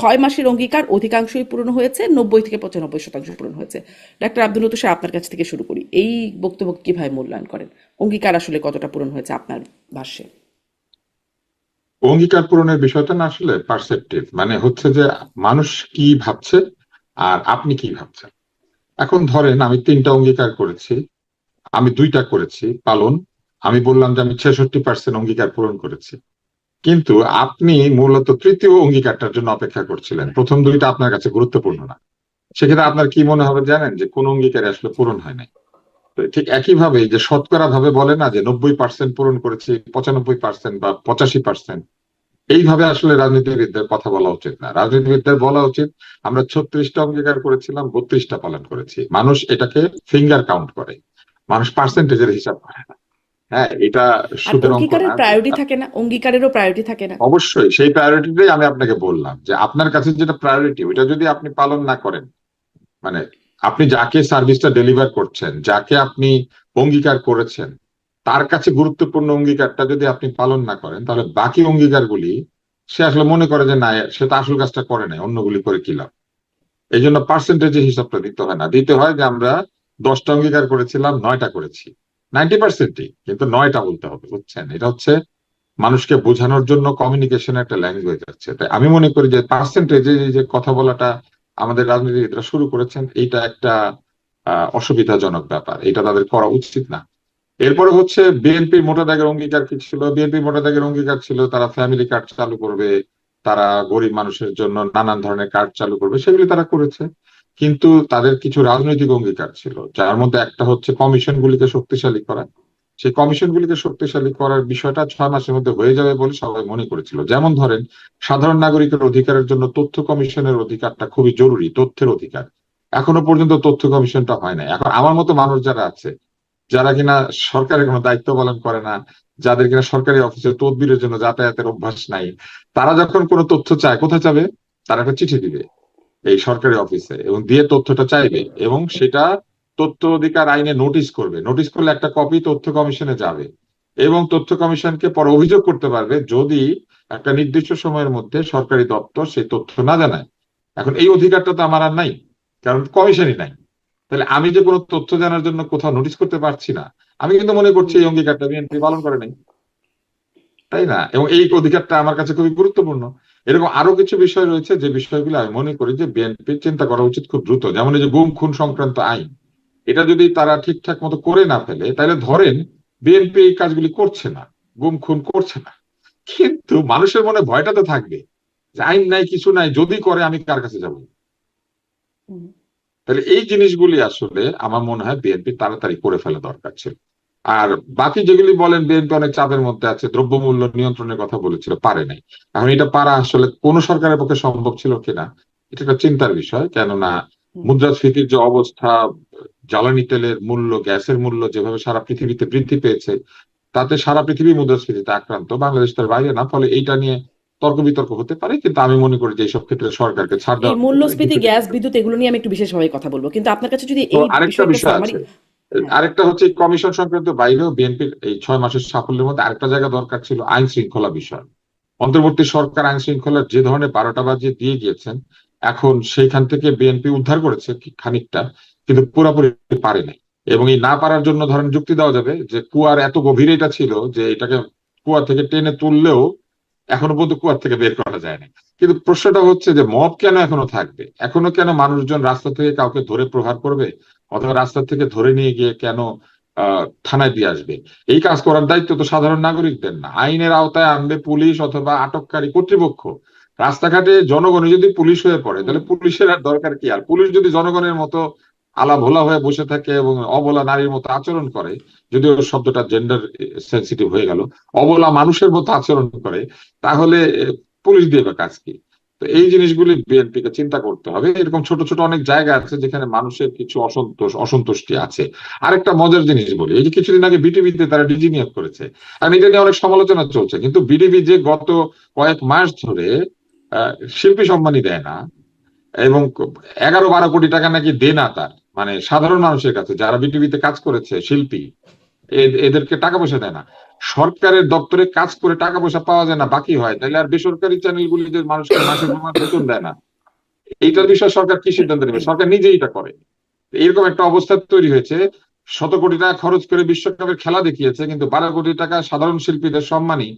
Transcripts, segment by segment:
6 মাসের অঙ্গীকার অধিকাংশই পূরণ হয়েছে, 90 থেকে 95% পূরণ হয়েছে। ডাক্তার আব্দুল লতিফ সাহেব, আপনার কাছ থেকে শুরু করি। এই বক্তব্য কিভাবে মূল্যায়ন করেন? অঙ্গীকার আসলে কতটা পূরণ হয়েছে আপনার ভাষ্যে? অঙ্গীকার পূরণের বিষয়টা না আসলে পারসেপটিভ, মানে হচ্ছে যে মানুষ কি ভাবছে আর আপনি কি ভাবছেন। এখন ধরেন আমি 3টা অঙ্গীকার করেছি, আমি 2টা করেছি পালন, আমি বললাম যে আমি 66% অঙ্গীকার পূরণ করেছি। কিন্তু আপনি মূলত তৃতীয় অঙ্গীকারটার জন্য অপেক্ষা করছিলেন, প্রথম 2টা আপনার কাছে গুরুত্বপূর্ণ না। সেক্ষেত্রে আপনার কি মনে হবে জানেন, যে কোন অঙ্গীকারে আসলে পূরণ হয় নাই। তো ঠিক একইভাবে যে শতকরা ভাবে বলে না যে 90% পূরণ করেছি, 95% বা 85%, এইভাবে আসলে রাজনীতিবিদদের কথা বলা উচিত না। রাজনীতিবিদদের বলা উচিত আমরা 36টা অঙ্গীকার করেছিলাম, 32টা পালন করেছি। মানুষ এটাকে ফিঙ্গার কাউন্ট করে, মানুষ পার্সেন্টেজের হিসাব করে না। হ্যাঁ, এটা আর সুদের অঙ্ক অঙ্গীকারের না। প্রায়োরিটি থাকে না? অঙ্গীকারেরও প্রায়োরিটি থাকে না? অবশ্যই সেই প্রায়োরিটিটাই আমি আপনাকে বললাম, যে আপনার কাছে যেটা প্রায়োরিটি ওইটা যদি আপনি পালন না করেন, মানে আপনি যাকে সার্ভিসটা ডেলিভার করছেন, যাকে আপনি অঙ্গীকার করেছেন, তার কাছে গুরুত্বপূর্ণ অঙ্গীকারটা যদি আপনি পালন না করেন, তাহলে বাকি অঙ্গীকারগুলি সে আসলে মনে করে যে না, সে তো আসল কাজটা করে নাই, অন্যগুলি করে কি লাভ। এই জন্য পার্সেন্টেজের হিসাবটা দিতে হয় না, দিতে হয় যে আমরা 10টা অঙ্গীকার করেছিলাম, 9টা করেছি, 90%ই, কিন্তু 9টা বলতে হবে, বুঝছেন। এটা হচ্ছে মানুষকে বোঝানোর জন্য কমিউনিকেশনের একটা ল্যাঙ্গুয়েজ আছে। তাই আমি মনে করি যে পার্সেন্টেজে যে কথা বলাটা আমাদের রাজনীতিবিদরা শুরু করেছেন, এইটা একটা অসুবিধাজনক ব্যাপার, এটা তাদের করা উচিত না। এরপরে হচ্ছে বিএনপির মোটা দাগের অঙ্গীকার কি ছিল? বিএনপির মোটা দাগের অঙ্গীকার ছিল তারা ফ্যামিলি কার্ড চালু করবে, তারা গরিব মানুষের জন্য নানান ধরনের কার্ড চালু করবে, সেগুলি তারা করেছে। কিন্তু তাদের কিছু রাজনৈতিক অঙ্গীকার ছিল, যার মধ্যে একটা হচ্ছে কমিশন গুলিকে শক্তিশালী করা। সেই কমিশন গুলিকে শক্তিশালী করার বিষয়টা 6 মাসের মধ্যে হয়ে যাবে বলে সবাই মনে করেছিল। যেমন ধরেন, সাধারণ নাগরিকের অধিকারের জন্য তথ্য কমিশনের অধিকারটা খুবই জরুরি, তথ্যের অধিকার। এখনো পর্যন্ত তথ্য কমিশনটা হয় না। এখন আমার মতো মানুষ যারা আছে, যারা কিনা সরকারের কোনো দায়িত্ব পালন করে না, যাদের কিনা সরকারি অফিসে তদবিরের জন্য যাতায়াতের অভ্যাস নাই, তারা যখন কোনো তথ্য চায়, কোথায় চাবে? তারা একটা চিঠি দিবে এই সরকারি অফিসে এবং দিয়ে তথ্যটা চাইবে, এবং সেটা তথ্য অধিকার আইনে নোটিশ করবে। নোটিশ করলে একটা কপি তথ্য কমিশনে যাবে, এবং তথ্য কমিশনকে পরে অভিযোগ করতে পারবে যদি একটা নির্দিষ্ট সময়ের মধ্যে সরকারি দপ্তর সেই তথ্য না জানায়। এখন এই অধিকারটা তো আমার আর নাই, কারণ কমিশনই নাই। তাহলে আমি যে কোনো তথ্য জানার জন্য কোথাও নোটিশ করতে পারছি না, আমি কিন্তু মনে করছি এই অঙ্গীকারটা বিএনপি পালন করে নাই, তাই না? এবং এই অধিকারটা আমার কাছে খুবই গুরুত্বপূর্ণ। এরকম আরো কিছু বিষয় রয়েছে যে বিষয়গুলো আমি মনে করি যে বিএনপির চিন্তা করা উচিত খুব দ্রুত। যেমন এই যে গুম খুন সংক্রান্ত আইন, এটা যদি তারা ঠিকঠাক মতো করে না ফেলে, তাহলে ধরেন বিএনপি এই কাজগুলি করছে না, গুম খুন করছে না, কিন্তু মানুষের মনে ভয়টা তো থাকবে যে আইন নাই, কিছু নাই, যদি করে আমি কার কাছে যাব। তাহলে এই জিনিসগুলি আসলে আমার মনে হয় বিএনপি তাড়াতাড়ি করে ফেলা দরকার ছিল। আর বাকি যেগুলি বলেন, বিএনপি অনেক চাপের মধ্যে আছে, দ্রব্যমূল্য নিয়ন্ত্রণের কথা বলেছিল, পারে নাই। এখন এটা পারা আসলে কোন সরকারের পক্ষে সম্ভব ছিল কিনা, এটা একটা চিন্তার বিষয়। কেননা মুদ্রাস্ফীতির যে অবস্থা, জ্বালানি তেলের মূল্য, গ্যাসের মূল্য যেভাবে সারা পৃথিবীতে বৃদ্ধি পেয়েছে, তাতে সারা পৃথিবী মুদ্রাস্ফীতিতে আক্রান্ত, বাংলাদেশ তার বাইরে না। ফলে এইটা নিয়ে তর্ক বিতর্ক হতে পারে, কিন্তু আমি মনে করি যে এইসব ক্ষেত্রে সরকারকে ছাড় এই দেওয়া যেতে পারে। মূল্যস্ফীতি, দ্বিতীয় গ্যাস, বিদ্যুৎ এগুলো নিয়ে আমি একটু বিশেষভাবে কথা বলবো, কিন্তু আপনার কাছে যদি তো এই আরেকটা বিষয়ে একটা বিষয় সামারি। আছে, হ্যাঁ। আরেকটা হচ্ছে কমিশন সংক্রান্ত বাইরেও বিএনপির এই 6 মাসের সাফল্যের মধ্যে আরেকটা জায়গা দরকার ছিল, আইন শৃঙ্খলা বিষয়। অন্তর্বর্তী সরকার আইন শৃঙ্খলার যে ধরনের 12টা বাজিয়ে দিয়ে গিয়েছেন, এখন সেইখান থেকে বিএনপি উদ্ধার করেছে খানিকটা, কিন্তু পুরোপুরি পারে নাই। এবং এই না পারার জন্য ধরেন যুক্তি দেওয়া যাবে যে কুয়ার এত গভীরে এটা ছিল যে এটাকে কুয়া থেকে টেনে তুললেও এখনো পর্যন্ত কুয়ার থেকে বের করা যায় না। কিন্তু প্রশ্নটা হচ্ছে যে মব কেন এখনো থাকবে, এখনো কেন মানুষজন রাস্তা থেকে কাউকে ধরে প্রহার করবে, অথবা রাস্তা থেকে ধরে নিয়ে গিয়ে কেন থানায় দিয়ে আসবে? এই কাজ করার দায়িত্ব তো সাধারণ নাগরিকদের না, আইনের আওতায় আনবে পুলিশ অথবা আটককারী কর্তৃপক্ষ। রাস্তাঘাটে জনগণই যদি পুলিশ হয়ে পড়ে, তাহলে পুলিশের আর দরকার কি? আর পুলিশ যদি জনগণের মতো আলা ভোলা হয়ে বসে থাকে এবং অবলা নারীর মতো আচরণ করে, যদিও শব্দটা জেন্ডার সেন্সিটিভ হয়ে গেল, অবলা মানুষের মতো আচরণ করে, তাহলে পুলিশ দিয়ে বা কাজ কি? তো এই জিনিসগুলি বিএনপি কে চিন্তা করতে হবে। এরকম ছোট ছোট অনেক জায়গা আছে যেখানে মানুষের কিছু অসন্তুষ্টি আছে। আরেকটা মজার জিনিস বলি, এই যে কিছুদিন আগে বিটিভিতে তারা ডিজি নিয়োগ করেছে, আর এটা নিয়ে অনেক সমালোচনা চলছে, কিন্তু বিটিভি যে গত কয়েক মাস ধরে আহ, শিল্পী সম্মানই দেয় না, এবং 11-12 কোটি টাকা নাকি দেনা তার, মানে সাধারণ মানুষের কাছে যারা বিটিভিতে কাজ করেছে শিল্পী, এদেরকে টাকা পয়সা দেয় না। সরকারের দপ্তরে কাজ করে টাকা পয়সা পাওয়া যায় না, বাকি হয়, তাহলে আর বেসরকারি চ্যানেলগুলি যে মানুষকে মাসে পর বেতন দেয় না, এইটার বিষয়ে সরকার কি সিদ্ধান্ত নেবে? সরকার নিজেই এটা করে। এরকম একটা অবস্থা তৈরি হয়েছে, শত কোটি টাকা খরচ করে বিশ্বকাপের খেলা দেখিয়েছে, কিন্তু 12 কোটি টাকা সাধারণ শিল্পীদের সম্মানই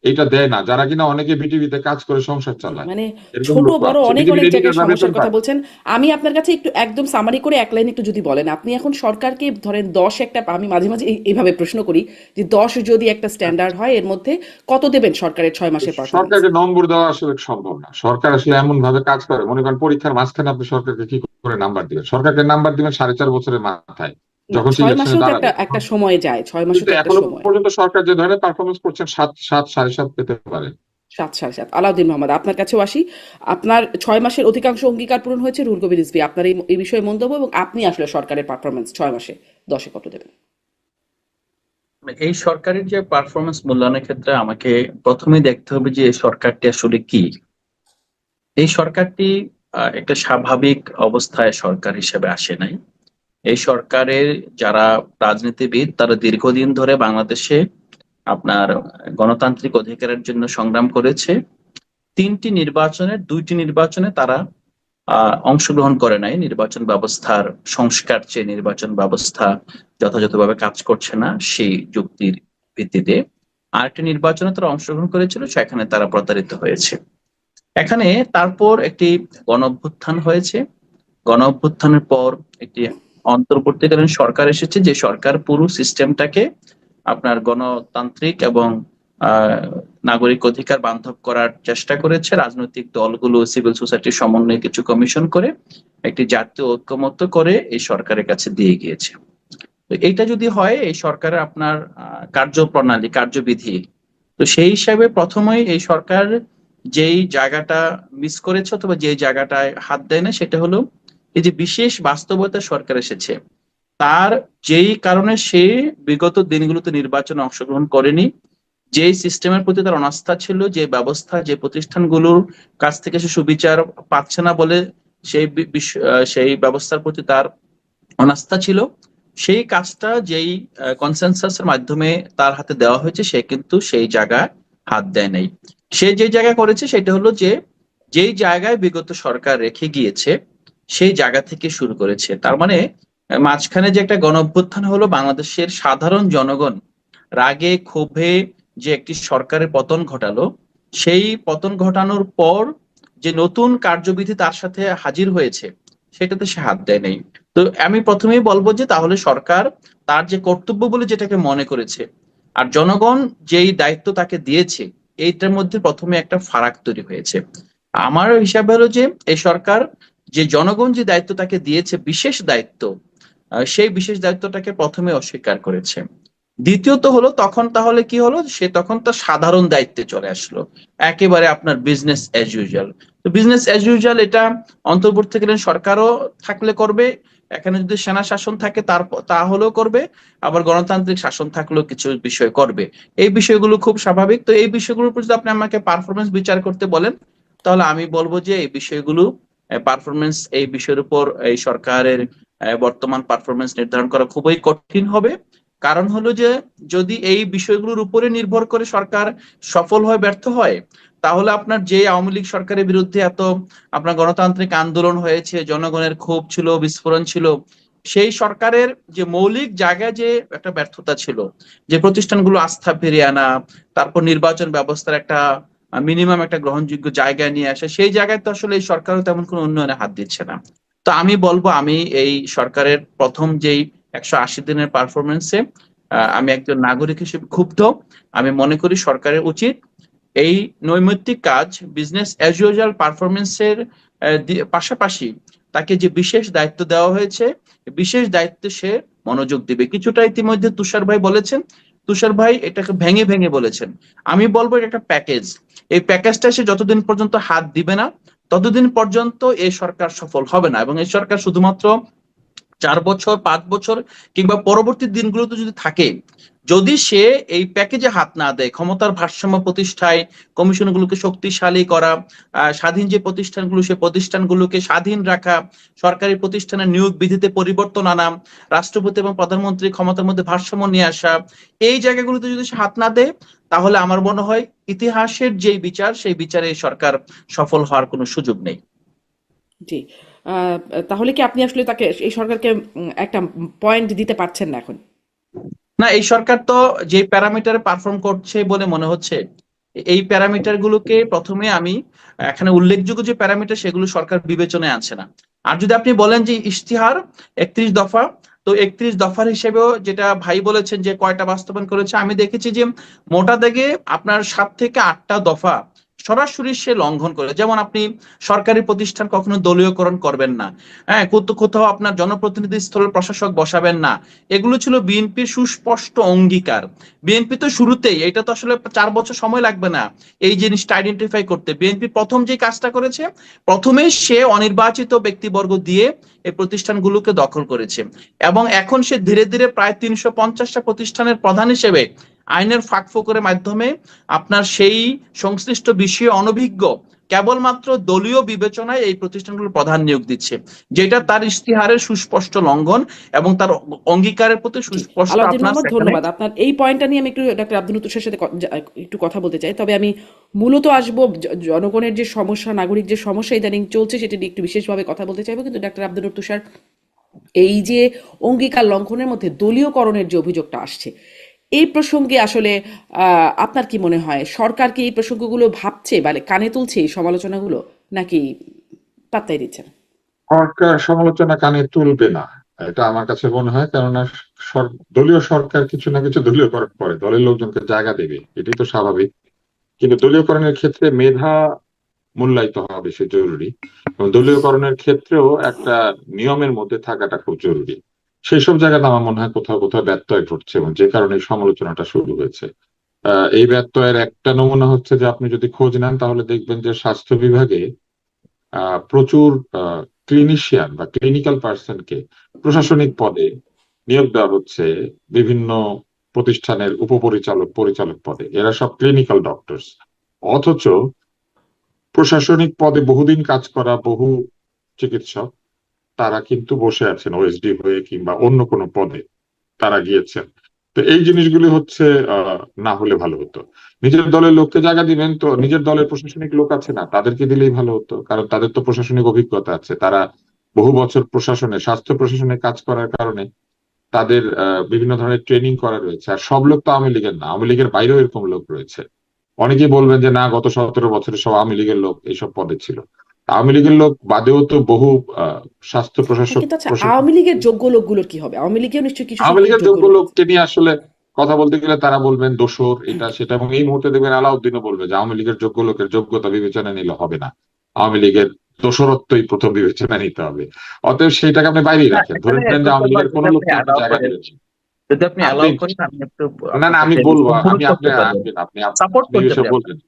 এইটা দেয় না, যারা কিনা অনেকে বিটিভিতে কাজ করে সংসার জি, চালায়। মানে এরকম ছোট লোক বড় আছে, অনেক বিটিভির অনেক জায়গায় এডিটররা বেতন সমস্যার কথা পায়। বলছেন। আমি আপনার কাছে একটু একদম সামারি করে এক লাইন একটু যদি বলেন, আপনি এখন সরকারকে ধরেন 10 একটা, আমি মাঝে মাঝে এইভাবে প্রশ্ন করি যে 10 যদি একটা স্ট্যান্ডার্ড হয়, এর মধ্যে কত দেবেন সরকারের 6 মাসের পারফরমেন্স? সরকারকে নম্বর দেওয়া আসলে সম্ভব না। সরকার আসলে এমন ভাবে কাজ করে, মনে করেন পরীক্ষার মাঝখানে আপনি সরকারকে কি করে নাম্বার দিবেন? সরকারকে নাম্বার দিবেন 4.5 বছরের মাথায়, না, যখন সে 6 মাসেও ইলেকশনে তো দাঁড়াবে একটা তখন। একটা সময় যায়, 6 মাসও কিন্তু তো একটা এখনো সময়। পর্যন্ত সরকার যে ধরনের পারফরমেন্স করছেন, 7, 7, 7.5 পেতে পারে। 7, 7.5। আলাউদ্দিন মোহাম্মদ, আপনার কাছেও আসি। আপনার 6 মাসের অধিকাংশ অঙ্গীকার পূরণ হয়েছে, রুহুল কবির রিজভী আপনার এই বিষয়ে মন্তব্য, এবং আপনি আসলে সরকারের পারফরমেন্স 6 মাসে 10-এ কত দেবেন? এই সরকারের যে পারফরমেন্স মূল্যায়নের ক্ষেত্রে আমাকে প্রথমেই দেখতে হবে যে এই সরকারটি আসলে কি। এই সরকারটি একটা স্বাভাবিক অবস্থায় সরকার হিসেবে আসে নাই। এই সরকারের যারা রাজনীতিবিদ তারা দীর্ঘদিন ধরে বাংলাদেশে আপনার গণতান্ত্রিক অধিকারের জন্য সংগ্রাম করেছে। 3টি নির্বাচনের 2টি নির্বাচনে তারা অংশগ্রহণ করে নাই। নির্বাচন ব্যবস্থার সংস্কার চেয়ে নির্বাচন ব্যবস্থা যথাযথভাবে কাজ করছে না সেই যুক্তির ভিত্তিতে। আরেকটি নির্বাচনে তারা অংশগ্রহণ করেছিল, সেখানে তারা প্রতারিত হয়েছে। এখানে তারপর একটি গণঅভ্যুত্থান হয়েছে। গণঅভ্যুত্থানের পর একটি অন্তর্বর্তীকালীন সরকার এসেছে, যে সরকার পুরো সিস্টেমটাকে আপনার গণতান্ত্রিক এবং নাগরিক অধিকার বান্ধব করার চেষ্টা করেছে। রাজনৈতিক দলগুলো, সিভিল সোসাইটির সমন্বয়ে কিছু কমিশন করে একটি জাতীয় ঐক্যমত্য করে এই সরকারের কাছে দিয়ে গিয়েছে। তো এইটা যদি হয়, এই সরকারের আপনার কার্যপ্রণালী, কার্যবিধি, তো সেই হিসাবে প্রথমেই এই সরকার যেই জায়গাটা মিস করেছে অথবা যেই জায়গাটায় হাত দেয় না, সেটা হলো এই যে বিশেষ বাস্তবতা সরকার এসেছে, তার যেই কারণে সে বিগত দিনগুলোতে নির্বাচনে অংশগ্রহণ করেনি, যে সিস্টেমের প্রতি তার অনাস্থা ছিল, যে ব্যবস্থা, যে প্রতিষ্ঠানগুলোর কাছ থেকে সে সুবিচার পাচ্ছে না বলে সেই ব্যবস্থার প্রতি তার অনাস্থা ছিল, সেই কাজটা যেই কনসেনসাসের মাধ্যমে তার হাতে দেওয়া হয়েছে, সে কিন্তু সেই জায়গায় হাত দেয় নাই। সে যে জায়গা করেছে সেটা হলো যে যেই জায়গায় বিগত সরকার রেখে গিয়েছে সেই জায়গা থেকে শুরু করেছে। তার মানে মাঝখানে যে একটা গণঅভ্যুত্থান হলো, বাংলাদেশের সাধারণ জনগণ রাগে ক্ষোভে যে একটি সরকারের পতন ঘটালো, সেই পতন ঘটানোর পর যে নতুন কার্যবিধি তার সাথে হাজির হয়েছে, সেটাতে সে হাত দেয় নাই। তো আমি প্রথমেই বলবো যে তাহলে সরকার তার যে কর্তব্য বলে যেটাকে মনে করেছে, আর জনগণ যেই দায়িত্ব তাকে দিয়েছে, এইটার মধ্যে প্রথমে একটা ফারাক তৈরি হয়েছে। আমার হিসাবে হলো যে এই সরকার যে জনগণ যে দায়িত্ব তাকে দিয়েছে, বিশেষ দায়িত্ব, সেই বিশেষ দায়িত্বটাকে প্রথমে অস্বীকার করেছে। দ্বিতীয়ত হলো, তখন তাহলে কি হলো, সে তখন তার সাধারণ দায়িত্বে চলে আসলো, একেবারে আপনার বিজনেস অ্যাজ ইউজুয়াল। তো বিজনেস অ্যাজ ইউজুয়াল এটা অন্তর্বর্তীকালীন সরকারও থাকলে করবে, এখানে যদি সেনা শাসন থাকে তাহলেও করবে, আবার গণতান্ত্রিক শাসন থাকলেও কিছু বিষয় করবে। এই বিষয়গুলো খুব স্বাভাবিক। তো এই বিষয়গুলোর উপর যদি আপনি আমাকে পারফরমেন্স বিচার করতে বলেন, তাহলে আমি বলবো যে এই বিষয়গুলো পারফরমেন্স, এই বিষয়ের উপর এই সরকারের বর্তমান পারফরমেন্স নির্ধারণ করা খুবই কঠিন হবে। কারণ হলো যে যদি এই বিষয়গুলোর উপরে নির্ভর করে সরকার সফল হয় ব্যর্থ হয়, তাহলে আপনার যে আওয়ামী লীগ সরকারের বিরুদ্ধে এত আপনার গণতান্ত্রিক আন্দোলন হয়েছে, জনগণের ক্ষোভ ছিল, বিস্ফোরণ ছিল, সেই সরকারের যে মৌলিক জায়গায় যে একটা ব্যর্থতা ছিল, যে প্রতিষ্ঠানগুলো আস্থা ফিরিয়ে আনা, তারপর নির্বাচন ব্যবস্থার একটা মিনিমাম একটা গ্রহণযোগ্য জায়গায় নিয়ে আসা, সেই জায়গায় তো আসলে এই সরকারও তেমন কোনো উন্নয়নে হাত দিচ্ছে না। তো আমি বলবো, আমি এই সরকারের প্রথম যেই 180 দিনের পারফরমেন্সে আমি একজন নাগরিক হিসেবে ক্ষুব্ধ। আমি মনে করি সরকারের উচিত এই নৈমিত্তিক কাজ, বিজনেস অ্যাজ ইউজুয়াল পারফরমেন্সের পাশাপাশি তাকে যে বিশেষ দায়িত্ব দেওয়া হয়েছে, বিশেষ দায়িত্বে সে মনোযোগ দিবে। কিছুটা ইতিমধ্যে তুষার ভাই বলেছেন, তুষার ভাই এটাকে ভেঙে ভেঙে বলেছেন। আমি বলবো এটা একটা প্যাকেজ। এই প্যাকেজটা সে যতদিন পর্যন্ত হাত দিবে না, ততদিন পর্যন্ত এই সরকার সফল হবে না। এবং এই সরকার শুধুমাত্র 4 বছর, 5 বছর কিংবা পরবর্তী দিনগুলোতে যদি থাকে, যদি সে এই প্যাকেজে হাত না দেয়, ক্ষমতার ভারসাম্য প্রতিষ্ঠায় কমিশনগুলোকে শক্তিশালী করা, স্বাধীন যে প্রতিষ্ঠানগুলো সে প্রতিষ্ঠানগুলোকে স্বাধীন রাখা, সরকারি প্রতিষ্ঠানের নিয়োগ বিধিতে পরিবর্তন আনা, রাষ্ট্রপতি এবং প্রধানমন্ত্রী ক্ষমতার মধ্যে ভারসাম্য নিয়ে আসা, এই জায়গাগুলোতে যদি সে হাত না দেয়, তাহলে আমার মনে হয় ইতিহাসের যে বিচার সেই বিচারে এই সরকার সফল হওয়ার কোনো সুযোগ নেই। জি। আহ, তাহলে কি আপনি আসলে তাকে, এই সরকারকে একটা পয়েন্ট দিতে পারছেন না এখন? না, এই সরকার তো যে প্যারামিটারে পারফর্ম করছে বলে মনে হচ্ছে, এই প্যারামিটার গুলোকে প্রথমে আমি এখানে উল্লেখযোগ্য যে প্যারামিটার সেগুলো সরকার বিবেচনায় আনছে না। আর যদি আপনি বলেন যে ইশতিহার 31 দফা, তো 31 দফার হিসেবেও যেটা ভাই বলেছেন যে কয়টা বাস্তবায়ন করেছে, আমি দেখেছি যে মোটা দাগে আপনার 7 থেকে 8টা দফা সরাসরি সে লঙ্ঘন করে। যেমন আপনি সরকারি প্রতিষ্ঠান কখনো দলীয়করণ করবেন না, হ্যাঁ, কোথাও আপনার জনপ্রতিনিধি স্থলের প্রশাসক বসাবেন না, এগুলো ছিল বিএনপির সুস্পষ্ট অঙ্গীকার। বিএনপি তো শুরুতেই, এটা তো আসলে 4 বছর সময় লাগবে না এই জিনিসটা আইডেন্টিফাই করতে। বিএনপি প্রথম যে কাজটা করেছে, প্রথমে সে অনির্বাচিত ব্যক্তিবর্গ দিয়ে এই প্রতিষ্ঠানগুলোকে দখল করেছে, এবং এখন সে ধীরে ধীরে প্রায় 350টা প্রতিষ্ঠানের প্রধান হিসেবে আইনের ফাঁকফোকরের মাধ্যমে আপনার সেই সংশ্লিষ্ট বিষয়ে অনভিজ্ঞ, কেবলমাত্র দলীয় বিবেচনায় এই প্রতিষ্ঠানগুলোর প্রধান নিয়োগ দিচ্ছে, যেটা তার ইশতিহারের সুস্পষ্ট লঙ্ঘন এবং তার অঙ্গীকারের প্রতি জি, সুস্পষ্ট আলাউদ্দিন আপনার মোহাম্মদ, সেখানে। ধন্যবাদ। আপনার এই পয়েন্টটা নিয়ে আমি একটু ডক্টর আব্দুল তুষার সাথে একটু কথা বলতে চাই, তবে আমি মূলত আসবো জনগণের যে সমস্যা, নাগরিক যে সমস্যা ইদানিং চলছে সেটা নিয়ে একটু বিশেষভাবে কথা বলতে চাইবো। কিন্তু ডক্টর আব্দুল তুষার, এই যে অঙ্গীকার লঙ্ঘনের মধ্যে দলীয়করণের যে অভিযোগটা আসছে, এই প্রসঙ্গে আসলে আপনার কি মনে হয়, সরকার কি এই প্রসঙ্গগুলো ভাবছে, মানে কানে তুলছে এই সমালোচনাগুলো, নাকি পাত্তাই দিচ্ছে না? সরকার সমালোচনা কানে তুলবে না, এটা আমার কাছে মনে হয়। কেননা দলীয় সরকার কিছু না কিছু দলীয়করণ করে, দলের লোকজনকে জায়গা দেবে, এটাই তো স্বাভাবিক। কিন্তু দলীয়করণের ক্ষেত্রে মেধা মূল্যায়িত হওয়া বেশি জরুরি, এবং দলীয়করণের ক্ষেত্রেও একটা নিয়মের মধ্যে থাকাটা খুব জরুরি। সেই সব জায়গাতে আমার মনে হয় কোথাও কোথাও ব্যত্যয় ঘটছে, এবং যে কারণে এই সমালোচনাটা শুরু হয়েছে। এই ব্যত্যয়ের একটা নমুনা হচ্ছে যে আপনি যদি খোঁজ নেন তাহলে দেখবেন যে স্বাস্থ্য বিভাগে প্রচুর ক্লিনিশিয়ান বা ক্লিনিক্যাল পার্সনকে প্রশাসনিক পদে নিয়োগ দেওয়া হচ্ছে, বিভিন্ন প্রতিষ্ঠানের উপপরিচালক, পরিচালক পদে। এরা সব ক্লিনিক্যাল ডক্টরস, অথচ প্রশাসনিক পদে বহুদিন কাজ করা বহু চিকিৎসক তারা কিন্তু বসে আছেন ওএসডি হয়ে কিংবা অন্য কোনো পদে তারা গিয়েছেন। তো এই জিনিসগুলি হচ্ছে না হলে ভালো হতো। নিজের দলের লোককে জায়গা দিবেন, তো নিজের দলের প্রশাসনিক লোক আছে না, তাদেরকে দিলেই ভালো হতো, কারণ তাদের তো প্রশাসনিক অভিজ্ঞতা আছে। তারা বহু বছর প্রশাসনে, স্বাস্থ্য প্রশাসনে কাজ করার কারণে তাদের বিভিন্ন ধরনের ট্রেনিং করা রয়েছে। আর সব লোক তো আওয়ামী লীগের না, আওয়ামী লীগের বাইরেও এরকম লোক রয়েছে। অনেকেই বলবেন যে না, গত 17 বছরে সব আওয়ামী লীগের লোক এইসব পদে ছিল। আওয়ামী লীগের লোক বাদেও তো বহু স্বাস্থ্য হ্যাঁ, কিন্তু আচ্ছা, আওয়ামী লীগের যোগ্য লোকগুলোর কি হবে? আওয়ামী লীগেও নিশ্চয়ই কিছু আওয়ামী সংখ্যক লীগের যোগ্য যোগ্য লোক আছে। লোককে নিয়ে আসলে কথা বলতে গেলে তারা বলবেন দোসর, এটা সেটা। এবং এই মুহূর্তে দেখবেন আলাউদ্দিনও বলবে যে আওয়ামী লীগের যোগ্য লোকের যোগ্যতা বিবেচনা নিলে হবে না, আওয়ামী লীগের দোসরত্বই প্রথম বিবেচনা নিতে হবে। অতএব সেইটাকে আপনি বাইরেই না, রাখেন, ধরে এখানে নেন যে আওয়ামী লীগের যদি কোনো আপনি লোককে আপনি অ্যালাউ জায়গা করেন, দিয়েছেন। যদি আপনি আপনি, অ্যালাউ করেন, আমি একটু না না, আপনার আমি সাথে বলবো, সম্পূর্ণ আমি আপনি করতে পারি, আসবেন, আপনি সাপোর্ট আপনি করতে এসে পারি আপনার। বলবেন।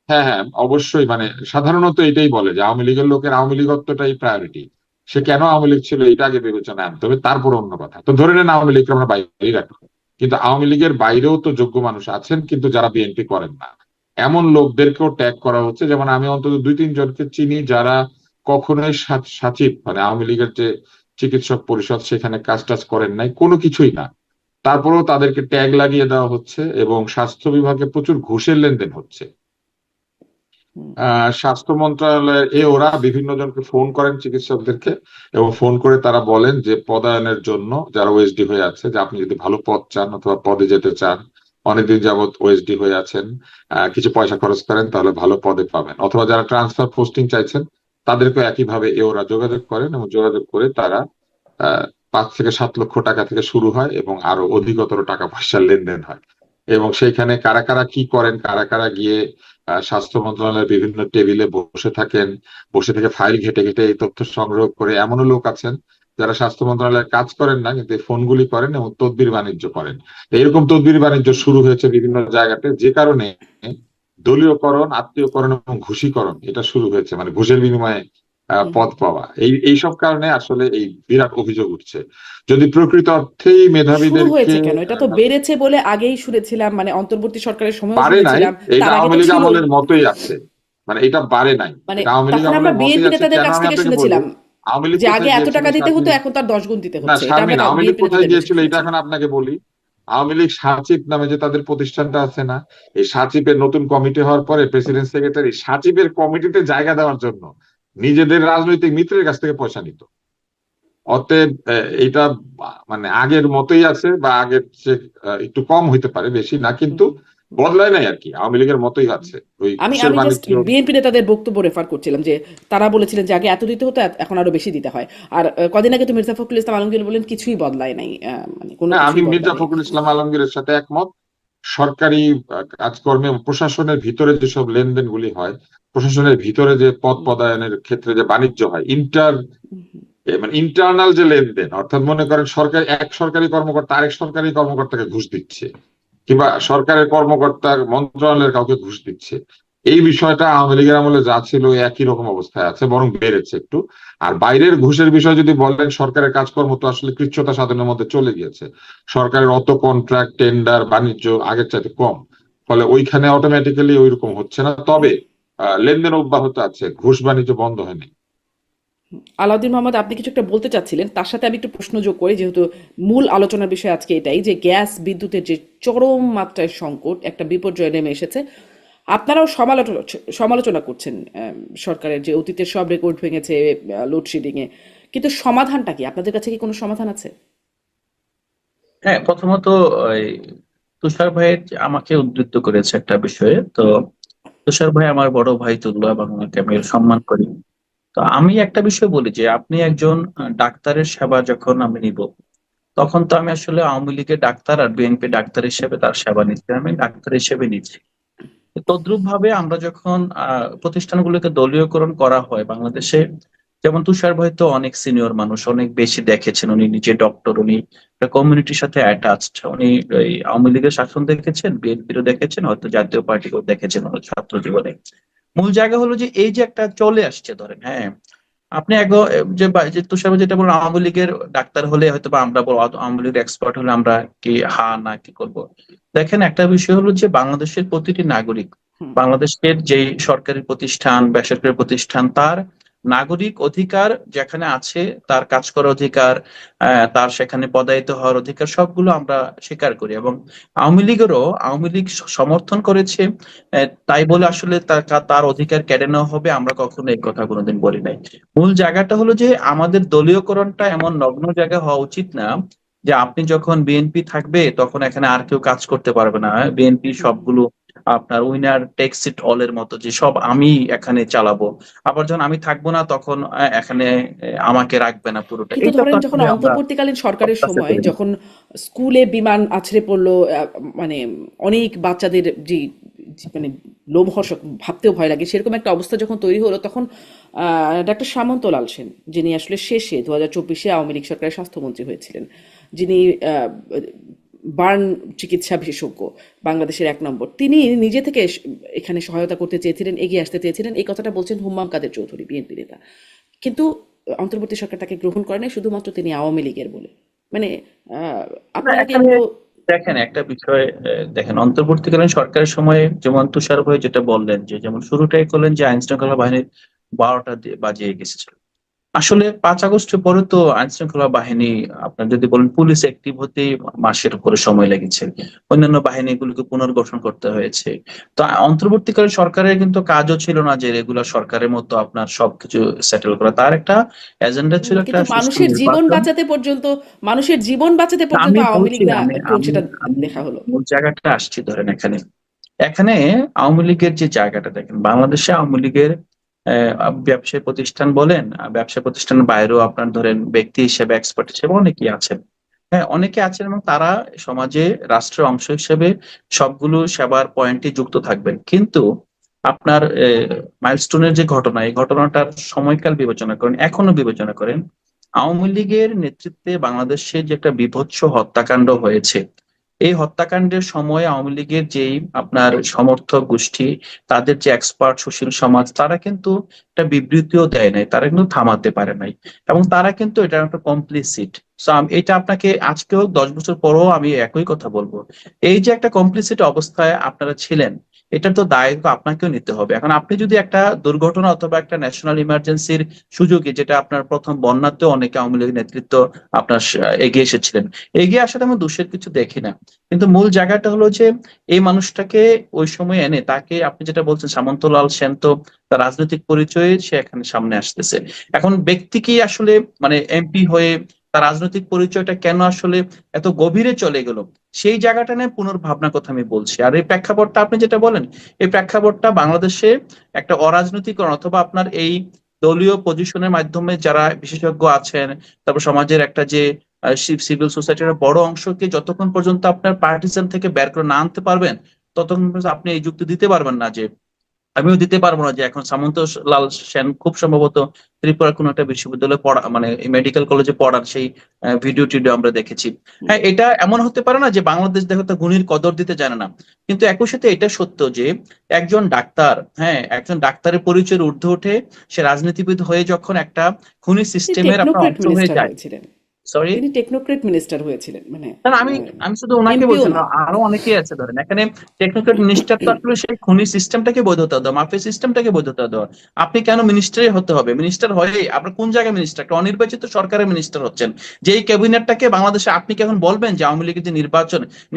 হ্যাঁ হ্যাঁ, অবশ্যই। মানে সাধারণত এটাই বলে যে আওয়ামী লীগের লোকের আওয়ামী লীগত্বটাই প্রায়োরিটি। সে কেন আওয়ামী লীগ ছিল এটা আগে বিবেচনায় আনতে হবে, তারপর অন্য কথা। তো ধরে নেন আওয়ামী লীগকে আমরা বাইরেই রাখবো, কিন্তু আওয়ামী লীগের বাইরেও তো যোগ্য মানুষ আছেন কিন্তু যারা বিএনপি করেন না, এমন লোকদেরকেও ট্যাগ করা হচ্ছে। যেমন আমি অন্তত 2-3 জনকে চিনি যারা কখনোই সচিব, মানে আওয়ামী লীগের যে চিকিৎসক পরিষদ সেখানে কাজ টাজ করেন নাই, কোনো কিছুই না, তারপরেও তাদেরকে ট্যাগ লাগিয়ে দেওয়া হচ্ছে, এবং স্বাস্থ্য বিভাগে প্রচুর ঘুষের লেনদেন হচ্ছে। স্বাস্থ্য মন্ত্রণালয়ের ওরা বিভিন্ন জনকে ফোন করেন, চিকিৎসকদেরকে, এবং ফোন করে তারা বলেন যে পদায়নের জন্য যারা ওএসডি হয়ে আছে, যে আপনি যদি ভালো পদ চান অথবা পদে যেতে চান, অনেকদিন যাবত ওএসডি হয়ে আছেন, কিছু পয়সা খরচ করেন তাহলে ভালো পদে পাবেন। অথবা যারা ট্রান্সফার পোস্টিং চাইছেন তাদেরকে একইভাবে ওরা যোগাযোগ করেন, এবং যোগাযোগ করে তারা 5 থেকে 7 লক্ষ টাকা থেকে শুরু হয়, এবং আরো অধিকতর টাকা পয়সার লেনদেন হয়। এবং সেইখানে কারা কারা কি করেন, কারা কারা গিয়ে স্বাস্থ্য মন্ত্রণালয়ের বিভিন্ন টেবিলে বসে থাকেন, বসে থেকে ফাইল ঘেটে ঘেটে এই তথ্য সংগ্রহ করে, এমনও লোক আছেন যারা স্বাস্থ্য মন্ত্রণালয়ের কাজ করেন না কিন্তু এই ফোনগুলি করেন এবং তদবির বাণিজ্য করেন। এরকম তদবির বাণিজ্য শুরু হয়েছে বিভিন্ন জায়গাতে, যে কারণে দলীয়করণ, আত্মীয়করণ এবং ঘুষীকরণ এটা শুরু হয়েছে, মানে ঘুষের বিনিময়ে পদ পাওয়া, এইসব কারণে আসলে এই বিরাট অভিযোগ উঠছে। যদি প্রকৃত অর্থেই শুরু মেধাবীদেরকে হয়েছে কেন? এটা তো বেড়েছে বলে আগেই শুনেছিলাম, মানে অন্তর্বর্তী সরকারের সময়ও বাড়ে নাই, শুনেছিলাম, এটা তার আগে আওয়ামী তো লীগ ছিলই। আমলের মতোই আছে, মানে এটা বাড়ে নাই, মানে এটা আওয়ামী লীগ তখন আমরা আমলের মতোই বিএনপি আছে। নেতাদের কেন কাছ আমি থেকে আপনাকে বলবো, শুনেছিলাম আওয়ামী লীগ যে আগে কোথায় এত গিয়েছিল টাকা দিতে হতো, শারমিন? এখন তার 10 গুণ দিতে না হচ্ছে। এটা আমরা শারমিন, আওয়ামী লীগ বিএনপি কোথায় নেতাদের কাছে গিয়েছিল এটা শুনেছি। এখন আপনাকে বলি। আওয়ামী লীগ সাচিব নামে যে তাদের প্রতিষ্ঠানটা আছে না, এই সাচিবের নতুন কমিটি হওয়ার পরে প্রেসিডেন্ট সেক্রেটারি সাচিবের কমিটিতে জায়গা দেওয়ার জন্য নিজেদের রাজনৈতিক মিত্রের কাছ থেকে পয়সা নিত। অতএব এটা মানে আগের মতোই আছে, বা আগের চেয়ে একটু কম হইতে পারে, বেশি না, কিন্তু বদলায় নাই আর কি, আওয়ামী লীগের মতোই আছে ওই আমি ঘুষের আমি জাস্ট বাণিজ্য। বিএনপি নেতাদের বক্তব্য রেফার করছিলাম যে তারা বলেছিলেন যে আগে এত দিতে হতো, এখন আরো বেশি দিতে হয়। আর কদিন আগে তো মির্জা ফখরুল ইসলাম আলমগীর বলেন কিছুই বদলায় নাই, মানে কোনো হ্যাঁ, আমি কিছুই মির্জা বদলায় নাই। ফখরুল ইসলাম আলমগীরের সাথে একমত। সরকারি কাজকর্মে প্রশাসনের ভিতরে যেসব লেনদেন গুলি হয়, প্রশাসনের ভিতরে যে পদ পদায়নের ক্ষেত্রে যে বাণিজ্য হয়, মানে ইন্টারনাল যে লেনদেন, অর্থাৎ মনে করেন সরকার এক সরকারি কর্মকর্তা আরেক সরকারি কর্মকর্তাকে ঘুষ দিচ্ছে, কিংবা সরকারের কর্মকর্তার মন্ত্রণালয়ের কাউকে ঘুষ দিচ্ছে, এই বিষয়টা আওয়ামী লীগের আমলে যা ছিল একই রকম অবস্থায় আছে, বরং বেড়েছে একটু। আর বাইরের ঘুষের বিষয় যদি বলেন, সরকারের কাজকর্ম তো আসলে কৃচ্ছ্রতা সাধনের মধ্যে চলে গিয়েছে। সরকারের অত কন্ট্রাক্ট, টেন্ডার, বাণিজ্য আগের চাইতে কম, ফলে ওইখানে অটোমেটিক্যালি ওইরকম হচ্ছে না। তবে লেনদেন অব্যাহত আছে, ঘুষ বাণিজ্য বন্ধ হয়নি। আলাউদ্দিন মোহাম্মদ, আপনি কিছু একটা বলতে চাচ্ছিলেন, তার সাথে আমি একটু প্রশ্ন যোগ করি, যেহেতু মূল আলোচনার বিষয় আজকে এটাই যে গ্যাস বিদ্যুতের যে চরম মাত্রায় সংকট, একটা বিপর্যয় নেমে এসেছে। আপনারাও সমালোচনা করছেন সরকারের যে অতীতের সব রেকর্ড ভেঙেছে লোডশেডিং এ, কিন্তু সমাধানটা কি? আপনাদের কাছে কি কোনো সমাধান আছে? হ্যাঁ, প্রথমত ওই তুষার ভাই আমাকে উদ্ধৃত করেছে একটা বিষয়ে। তো তুষার ভাই আমার বড় ভাই তুল্য এবং ওনাকে আমি সম্মান করি। তো আমি একটা বিষয় বলি যে আপনি একজন ডাক্তারের সেবা যখন আমি নিব, তখন তো আমি আসলে আওয়ামী লীগের ডাক্তার আর বিএনপি ডাক্তার হিসেবে তার সেবা নিচ্ছি, আমি ডাক্তার হিসেবে নিচ্ছি। তদ্রুপ ভাবে আমরা যখন প্রতিষ্ঠানগুলোকে দলীয়করণ করা হয় বাংলাদেশে, যেমন তুষার ভাই তো অনেক সিনিয়র মানুষ, অনেক বেশি দেখেছেন, উনি নিজে ডক্টর, উনি কমিউনিটির সাথে অ্যাটাচড, উনি ওই আওয়ামী লীগের শাসন দেখেছেন, বিএনপিরও দেখেছেন, হয়তো জাতীয় পার্টিকেও দেখেছেন ওনার ছাত্র জীবনে। মূল জায়গা হলো যে এই যে একটা চলে আসছে, ধরেন হ্যাঁ, আপনি যে তুষার ভাই যেটা বলুন, আওয়ামী লীগের ডাক্তার হলে হয়তো বা আমরা বলবো, আওয়ামী লীগের এক্সপার্ট হলে আমরা কি হা না কি করব। দেখেন, একটা বিষয় হলো যে বাংলাদেশের প্রতিটি নাগরিক, হুম। বাংলাদেশের যে সরকারি প্রতিষ্ঠান, বেসরকারি প্রতিষ্ঠান, তার নাগরিক অধিকার যেখানে আছে, তার কাজ করার অধিকার, তার সেখানে পদায়িত হওয়ার অধিকার, সবগুলো আমরা স্বীকার করি। এবং আওয়ামী লীগ সমর্থন করেছে, তাই বলে আসলে তার তার অধিকার কেড়ে নেওয়া হবে, আমরা কখনো এই কথা কোনোদিন বলি নাই। মূল জায়গাটা হলো যে আমাদের দলীয়করণটা এমন নগ্ন জায়গা হওয়া উচিত না যে আপনি যখন বিএনপি থাকবে তখন এখানে আর কেউ কাজ করতে পারবে না, বিএনপি সবগুলো আপনার উইনার টেক্স ইট অল এর মতো, যে সব আমি এখানে চালাবো, আবার যখন আমি থাকবো না তখন এখানে আমাকে রাখবে না পুরোটা। কিন্তু এইটা তো ধরেন যখন আসলে আমরা অন্তর্বর্তীকালীন সরকারের প্রত্যাশা সময়, করি না। যখন স্কুলে বিমান আছড়ে পড়লো, মানে অনেক বাচ্চাদের যে মানে লোমহর্ষক, ভাবতেও ভয় লাগে, সেরকম একটা অবস্থা যখন তৈরি হলো, তখন ডাক্তার সামন্তলাল সেন, যিনি আসলে শেষে 2024-এ আওয়ামী লীগ সরকারের স্বাস্থ্যমন্ত্রী হয়েছিলেন, যিনি বার্ন চিকিৎসা বিশেষজ্ঞ, বাংলাদেশের 1 নম্বর, তিনি নিজে থেকে এখানে সহায়তা করতে চেয়েছিলেন, এগিয়ে আসতে চেয়েছিলেন। এই কথাটা বলছেন হুম্মাম কাদের চৌধুরী, বিএনপি নেতা। কিন্তু অন্তর্বর্তী সরকার তাকে গ্রহণ করে নাই, শুধুমাত্র তিনি আওয়ামী লীগের বলে। মানে না, আপনারা কি এখানে এগুলো? দেখেন একটা বিষয়, দেখেন অন্তর্বর্তীকালীন সরকারের সময়ে যেমন তুষার ভাই যেটা বললেন, যে যেমন শুরুটাই করলেন যে আইন শৃঙ্খলা বাহিনীর 12টা বাজিয়ে গেছিল। আসলে 5 আগস্টের পরে তো আইন শৃঙ্খলা বাহিনী, আপনার যদি বলেন পুলিশ অ্যাক্টিভ হতে মাসের উপরে সময় লেগেছে, অন্যান্য বাহিনীগুলোকে পুনর্গঠন করতে হয়েছে। তো অন্তর্বর্তীকালীন সরকারের কিন্তু কাজও ছিল না যে রেগুলার সরকারের মতো আপনার সবকিছু সেটেল করা, তার একটা এজেন্ডা ছিল, একটা কিন্তু সুষ্ঠু মানুষের জীবন নির্বাচন। বাঁচাতে পর্যন্ত, মানুষের জীবন বাঁচাতে তা পর্যন্ত আমি আওয়ামী বলছি, লীগ না আমি কোন, আমি সেটা আমি দেখা হলো। মূল জায়গাটা আসছি। ধরেন এখানে এখানে আওয়ামী লীগের যে জায়গাটা দেখেন, বাংলাদেশে আওয়ামী লীগের ব্যবসায়ী প্রতিষ্ঠান বলেন, ব্যবসায়ী প্রতিষ্ঠানের বাইরেও আপনার ধরেন ব্যক্তি হিসেবে, এক্সপার্ট হিসেবে অনেকেই আছেন। হ্যাঁ, অনেকে আছেন এবং তারা সমাজে রাষ্ট্রের অংশ হিসেবে সবগুলো সেবার পয়েন্টে যুক্ত থাকবেন। কিন্তু আপনার মাইলস্টোনের যে ঘটনা, এই ঘটনাটার সময়কাল বিবেচনা করেন, এখনো বিবেচনা করেন, আওয়ামী লীগের নেতৃত্বে বাংলাদেশে যে একটা বীভৎস হত্যাকাণ্ড হয়েছে, এই হত্যাকাণ্ডের সময় আওয়ামী লীগের যেই আপনার সমর্থক গোষ্ঠী, তাদের যে এক্সপার্ট সুশীল সমাজ, তারা কিন্তু একটা বিবৃতিও দেয় নাই, তারা কিন্তু থামাতে পারে নাই, এবং তারা কিন্তু এটা একটা কমপ্লিসিট। এটা আপনাকে আজকেও 10 বছর পরেও আমি একই কথা বলবো, এই যে একটা কমপ্লিসিট অবস্থায় আপনারা ছিলেন, এটার তো দায় তো আপনাকেও নিতে হবে। এখন আপনি যদি একটা দুর্ঘটনা অথবা একটা ন্যাশনাল ইমার্জেন্সির সুযোগে, যেটা আপনার প্রথম বন্যাতেও অনেকে আওয়ামী লীগের নেতৃত্ব আপনার এগিয়ে এসেছিলেন, এগিয়ে আসাতে আমি দোষের কিছু দেখি না, কিন্তু মূল জায়গাটা হলো যে এই মানুষটাকে ওই সময় এনে তাকে, আপনি যেটা বলছেন সামন্তলাল সেন তো তার রাজনৈতিক পরিচয়ে সে এখানে সামনে আসতেছে। এখন ব্যক্তি কি আসলে মানে এমপি হয়ে তার রাজনৈতিক পরিচয়টা কেন আসলে এত গভীরে চলে গেল, সেই জায়গাটা নিয়ে পুনর্ভাবনার কথা আমি বলছি। আর এই প্রেক্ষাপটটা আপনি যেটা বলেন, এই প্রেক্ষাপটটা বাংলাদেশে একটা অরাজনৈতিকরণ অথবা আপনার এই দলীয় পজিশনের মাধ্যমে যারা বিশেষজ্ঞ আছেন, তারপর সমাজের একটা যে সিভিল সোসাইটির বড় অংশকে যতক্ষণ পর্যন্ত আপনার পার্টিসান থেকে বের করে না আনতে পারবেন, ততক্ষণ পর্যন্ত আপনি এই যুক্তি দিতে পারবেন না যে, আমিও দিতে পারবো না যে এখন সামন্ত লাল সেন খুব সম্ভবত ত্রিপুরার কোন একটা বিশ্ববিদ্যালয়ে পড়া, মানে মেডিকেল কলেজে পড়ার সেই ভিডিও টিডিও আমরা দেখেছি। হ্যাঁ, এটা এমন হতে পারে না যে বাংলাদেশ দেখো তো গুণীর কদর দিতে জানে না, কিন্তু একই সাথে এটা সত্য যে একজন ডাক্তার, হ্যাঁ একজন ডাক্তারের পরিচয়ের ঊর্ধ্বে উঠে সে রাজনীতিবিদ হয়ে যখন একটা খুনি সিস্টেমের আপনার টেকনোক্রেট অংশ হয়ে মিনিস্টার যায়। হয়েছিলেন, সরি, তিনি টেকনোক্রেট মিনিস্টার হয়েছিলেন, মানে কারণ আমি আমি শুধু ওনাকে এমপিও বলছি না। না, আরো অনেকেই আছে। ধরেন এখানে টেকনোক্রেট মিনিস্টার তো আসলে সেই খনি সিস্টেমটাকে বৈধতা দেওয়া, মাফিয়া সিস্টেমটাকে বৈধতা দেওয়া। আপনি কেন মিনিস্টারই হতে হবে? মিনিস্টার হয়ে আপনার কোন জায়গায় মিনিস্টার? একটা অনির্বাচিত সরকারের মিনিস্টার হচ্ছেন, যেই ক্যাবিনেটটাকে বাংলাদেশে আপনি কি এখন বলবেন যে আওয়ামী লীগের যে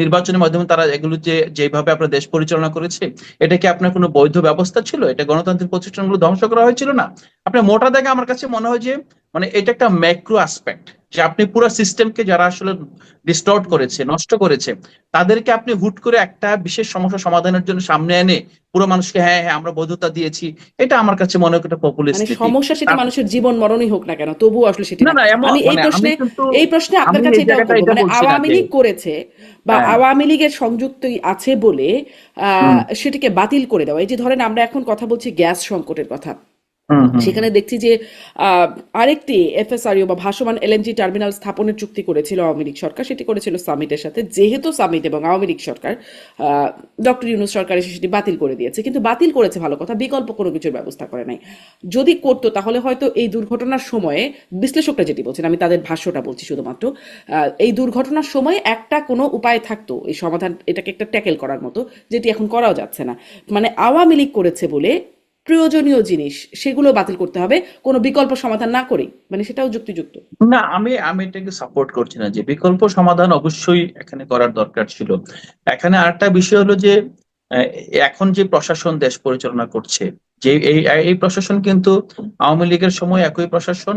নির্বাচনের মাধ্যমে তারা এগুলো যে যেভাবে আপনার দেশ পরিচালনা করেছে, এটা কি আপনার কোনো বৈধ ব্যবস্থা ছিল? এটা গণতান্ত্রিক প্রতিষ্ঠানগুলো ধ্বংস করা হয়েছিল না? আপনার মোটা দাগে আমার কাছে মনে হয় যে মানে এটা একটা ম্যাক্রো আসপেক্ট, যে আপনি পুরো সিস্টেমকে যারা আসলে ডিস্টর্ট করেছে, নষ্ট করেছে, তাদেরকে আপনি হুট করে একটা বিশেষ সমস্যা সমাধানের জন্য সামনে এনে পুরো মানুষকে হ্যাঁ হ্যাঁ আমরা বৈধতা দিয়েছি, এটা আমার কাছে মনে হয় একটা পপুলিস্ট মানে নীতি। সমস্যা সেটি মানুষের জীবন মরণই হোক না কেন, তবুও আসলে সেটি না না। না, এমন আমি মানে আমি কিন্তু এই প্রশ্নে আমি আপনার কাছে এই এটাও জায়গাটা করবো, এটা মানে বলছি না আওয়ামী যে লীগ করেছে বা হ্যাঁ। আওয়ামী লীগের সংযুক্ত আছে বলে হুম সেটিকে বাতিল করে দেওয়া। এই যে ধরেন আমরা এখন কথা বলছি গ্যাস সংকটের কথা, হুম হুম সেখানে দেখছি যে আরেকটি এফএসআরইউ বা ভাসমান এলএনজি টার্মিনাল স্থাপনের চুক্তি করেছিল আওয়ামী লীগ সরকার, সেটি করেছিল সামিটের সাথে। যেহেতু সামিট এবং আওয়ামী লীগ সরকার, ডক্টর ইউনূস সরকার এসে সেটি বাতিল করে দিয়েছে, কিন্তু বাতিল করেছে ভালো কথা, বিকল্প কোনো কিছুর ব্যবস্থা করে নাই। যদি করতো তাহলে হয়তো এই দুর্ঘটনার সময়ে, বিশ্লেষকরা যেটি বলছেন, আমি তাদের ভাষ্যটা বলছি শুধুমাত্র, এই দুর্ঘটনার সময় একটা কোনো উপায় থাকতো এই সমাধান, এটাকে একটা ট্যাকেল করার মতো, যেটি এখন করাও যাচ্ছে না। মানে আওয়ামী লীগ করেছে বলে প্রয়োজনীয় জিনিস সেগুলো বাতিল করতে হবে কোনো বিকল্প সমাধান না করেই, মানে সেটাও যুক্তিযুক্ত। না, আমি আমি এটাকে সাপোর্ট করছি না, যে বিকল্প সমাধান অবশ্যই এখানে করার দরকার ছিল। এখানে আরেকটা বিষয় হলো যে আহ, এখন যে প্রশাসন দেশ পরিচালনা করছে, যে এই এই প্রশাসন কিন্তু আওয়ামী লীগের সময় একই প্রশাসন,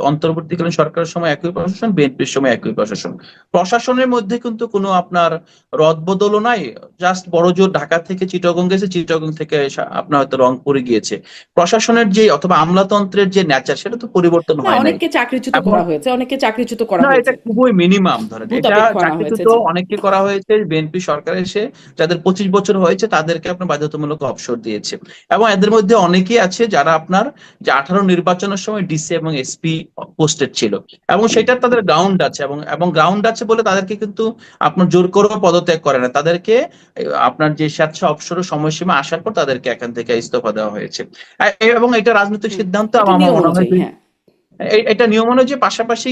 অন্তর্বর্তীকালীন সরকারের সময় একই প্রশাসন, বিএনপির সময় একই প্রশাসন। প্রশাসনের মধ্যে কিন্তু কোনো আপনার রদবদলও নাই। জাস্ট বড় জোর ঢাকা থেকে চিটাগং গেছে, চিটাগং থেকে আপনার হয়তো রংপুরে গিয়েছে। প্রশাসনের যে অথবা আমলাতন্ত্রের যে নেচার, সেটা তো পরিবর্তন না, হয় নাই। অনেককে চাকরিচ্যুত এখন করা হয়েছে, অনেককে চাকরিচ্যুত করা না, এটা হয়েছে, খুবই মিনিমাম। ধরেন এটা ভূতাপেক্ষ আনা হয়েছে, চাকরিচ্যুত জি। অনেককে করা হয়েছে, বিএনপি সরকার এসে যাদের 25 বছর হয়েছে তাদেরকে আপনার বাধ্যতামূলক অবসর দিয়েছে, এবং এদের মধ্যে অনেকেই আছে যারা আপনার যে 18 নির্বাচনের সময় ডিসি এবং এসপি পোস্টেড ছিল, এবং সেটার তাদের গ্রাউন্ড আছে, এবং এবং গ্রাউন্ড আছে বলে তাদেরকে কিন্তু আপনার জোর করেও পদত্যাগ করে না, তাদেরকে আপনার যে স্বেচ্ছা অবসরের সময়সীমা আসার পর তাদেরকে এখান থেকে ইস্তফা দেওয়া হয়েছে। এবং এটা রাজনৈতিক সিদ্ধান্ত, এটা আমার নিয়ম মনে হয় অনুযায়ী, হ্যাঁ। এটা নিয়ম অনুযায়ী। পাশাপাশি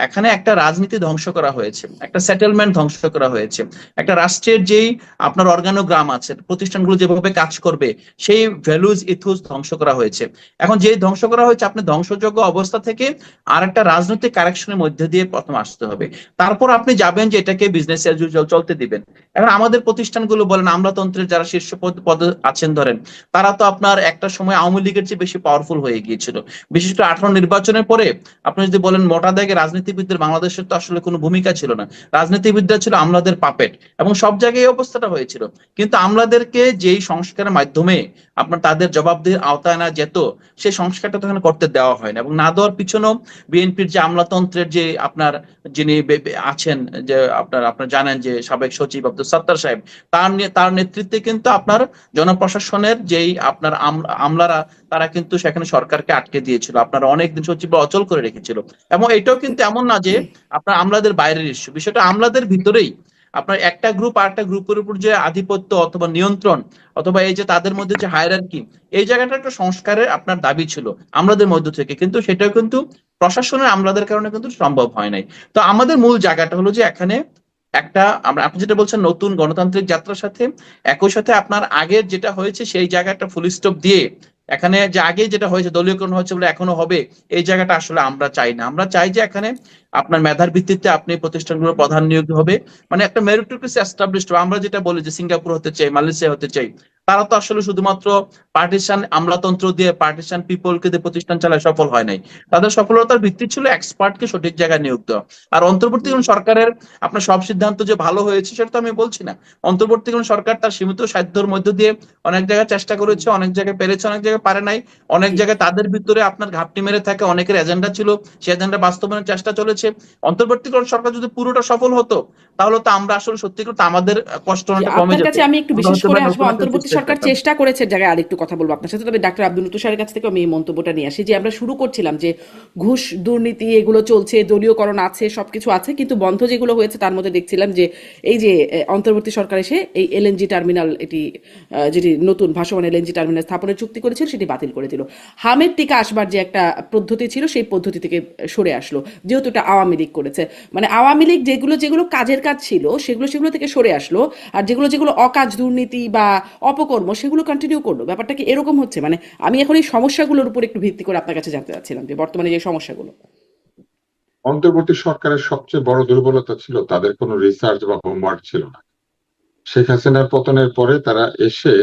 এখানে একটা রাজনীতি ধ্বংস করা হয়েছে, একটা সেটেলমেন্ট ধ্বংস করা হয়েছে, একটা রাষ্ট্রের যেই আপনার অর্গানোগ্রাম আছে, প্রতিষ্ঠানগুলো যেভাবে কাজ করবে, সেই ভ্যালুজ ইথোস ধ্বংস করা হয়েছে। এখন যে ধ্বংস করা হয়েছে, আপনি ধ্বংসযোগ্য অবস্থা থেকে আর একটা রাজনৈতিক কারেকশনের মধ্যে দিয়ে প্রথম আসতে হবে, তারপর আপনি যাবেন যে এটাকে বিজনেস অ্যাজ ইউজুয়াল চলতে দিবেন। এখন আমাদের প্রতিষ্ঠানগুলো বলেন, আমলাতন্ত্রের যারা শীর্ষ পদে আছেন ধরেন, তারা তো আপনার একটা সময় আওয়ামী লীগের চেয়ে বেশি পাওয়ারফুল হয়ে গিয়েছিল। বিশেষ করে 18 নির্বাচনের পরে আপনি যদি বলেন মোটা দাগে রাজনীতিবিদদের বাংলাদেশের তো আসলে কোনো ভূমিকা ছিল না, রাজনীতিবিদরা ছিল আমলাদের পাপেট, এবং সব জায়গায় এই অবস্থাটা হয়েছিল। কিন্তু আমলাদেরকে যেই সংস্কারের মাধ্যমে আপনার তাদের জবাবদিহির আওতায় না যেত, সেই সংস্কারটা তো এখানে করতে দেওয়া হয় না, এবং না দেওয়ার পিছনেও বিএনপির যে আমলাতন্ত্রের যে আপনার যিনি আছেন, যে আপনার আপনার জানেন যে সাবেক সচিব আব্দুল সাত্তার সাহেব, তার নেতৃত্বে কিন্তু আপনার জনপ্রশাসনের যেই আপনার আমলারা, তারা কিন্তু সেখানে সরকারকে আটকে দিয়েছিল, আপনারা অনেকদিন সচিব অচল করে রেখেছিল। এবং এটাও কিন্তু এমন না যে আপনার আমলাদের বাইরের ইস্যু, বিষয়টা আমলাদের ভিতরেই। আপনার একটা গ্রুপ আর একটা গ্রুপের উপর যে আধিপত্য অথবা নিয়ন্ত্রণ অথবা এই যে তাদের মধ্যে যে হায়ারার্কি, এই জায়গাটা একটা সংস্কারের আপনার দাবি ছিল আমাদের মধ্য থেকে, কিন্তু সেটাও কিন্তু প্রশাসনের আমলাদের কারণে কিন্তু সম্ভব হয় নাই। তো আমাদের মূল জায়গাটা হলো যে এখানে একটা আমরা, আপনি যেটা বলছেন নতুন গণতান্ত্রিক যাত্রার সাথে একই সাথে আপনার আগের যেটা হয়েছে সেই জায়গাটা ফুল স্টপ দিয়ে এখানে যে আগে যেটা হয়েছে দলীয়করণ হচ্ছে বলে এখনো হবে, এই জায়গাটা আসলে আমরা চাই না। আমরা চাই যে এখানে আপনার মেধার ভিত্তিতে আপনি প্রতিষ্ঠানগুলো প্রধান নিয়োগ হবে, মানে একটা মেরিটোক্রেসি এস্টাবলিশড হবে। আমরা যেটা বলি যে সিঙ্গাপুর হতে চাই, মালয়েশিয়া হতে চাই, তারা তো আসলে শুধুমাত্র পার্টিশন আমলাতন্ত্র দিয়ে পার্টিশন পিপলকে দিয়ে প্রতিষ্ঠান চালায় সফল হয় নাই। তাদের সফলতার ভিত্তি ছিল এক্সপার্টকে সঠিক জায়গায় নিয়োগ দেওয়া। আর অন্তর্বর্তীকালীন সরকারের আপনার সব সিদ্ধান্ত যে ভালো হয়েছে সেটা তো আমি বলছি না। অন্তর্বর্তীকালীন সরকার তার সীমিত সাধ্যের মধ্য দিয়ে অনেক জায়গায় চেষ্টা করেছে, অনেক জায়গায় পেরেছে, অনেক জায়গায় পারে নাই। অনেক জি। জায়গায় তাদের ভিতরে আপনার ঘাপটি মেরে থাকে, অনেকের এজেন্ডা ছিল, সেই এজেন্ডা বাস্তবায়নের চেষ্টা চলেছে। অন্তর্বর্তীকালীন সরকার যদি পুরোটা সফল হতো তাহলে তো আমরা আসলে সত্যি করতে আমাদের কষ্ট জি, অনেকটা কমে আপনার যেত, কাছে আমি একটু আমরা বিশেষ হতে করে পারে আসবো। নতুন একটা অন্তর্বর্তী সিস্টেম সরকার পেতাম। চেষ্টা করেছে জায়গায় আরেকটু কথা বলবো আপনার সাথে, তবে ডাক্তার আব্দুল লতিফ স্যারের কাছ থেকে আমি এই মন্তব্যটা নিয়ে আসি যে আমরা শুরু করছিলাম যে ঘুষ দুর্নীতি এগুলো চলছে, দলীয়করণ আছে, সবকিছু আছে, কিন্তু বন্ধ যেগুলো হয়েছে তার মধ্যে দেখছিলাম যে এই যে অন্তর্বর্তী সরকার এসে এই এলএনজি টার্মিনাল এটি যেটি নতুন ভাসমান এলএনজি টার্মিনাল স্থাপনের চুক্তি করেছিল সেটি বাতিল করে দিল। হামের টিকা আসবার যে একটা পদ্ধতি ছিল সেই পদ্ধতি থেকে সরে আসলো, যেহেতু এটা আওয়ামী লীগ করেছে। মানে আওয়ামী লীগ যেগুলো যেগুলো কাজের কাজ ছিল সেগুলো থেকে সরে আসলো, আর যেগুলো যেগুলো অকাজ দুর্নীতি বা অপকর্ম সেগুলো কন্টিনিউ করলো। ব্যাপারটা কি এরকম হচ্ছে? মানে আমি এখন এই সমস্যাগুলোর উপর একটু ভিত্তি করে আপনার কাছে জানতে চাচ্ছিলাম যে বর্তমানে যে সমস্যাগুলো। অন্তর্বর্তী সরকারের সবচেয়ে বড় দুর্বলতা ছিল তাদের কোনো রিসার্চ বা হোমওয়ার্ক ছিল না। শেখ হাসিনার পতনের পরে তারা এসে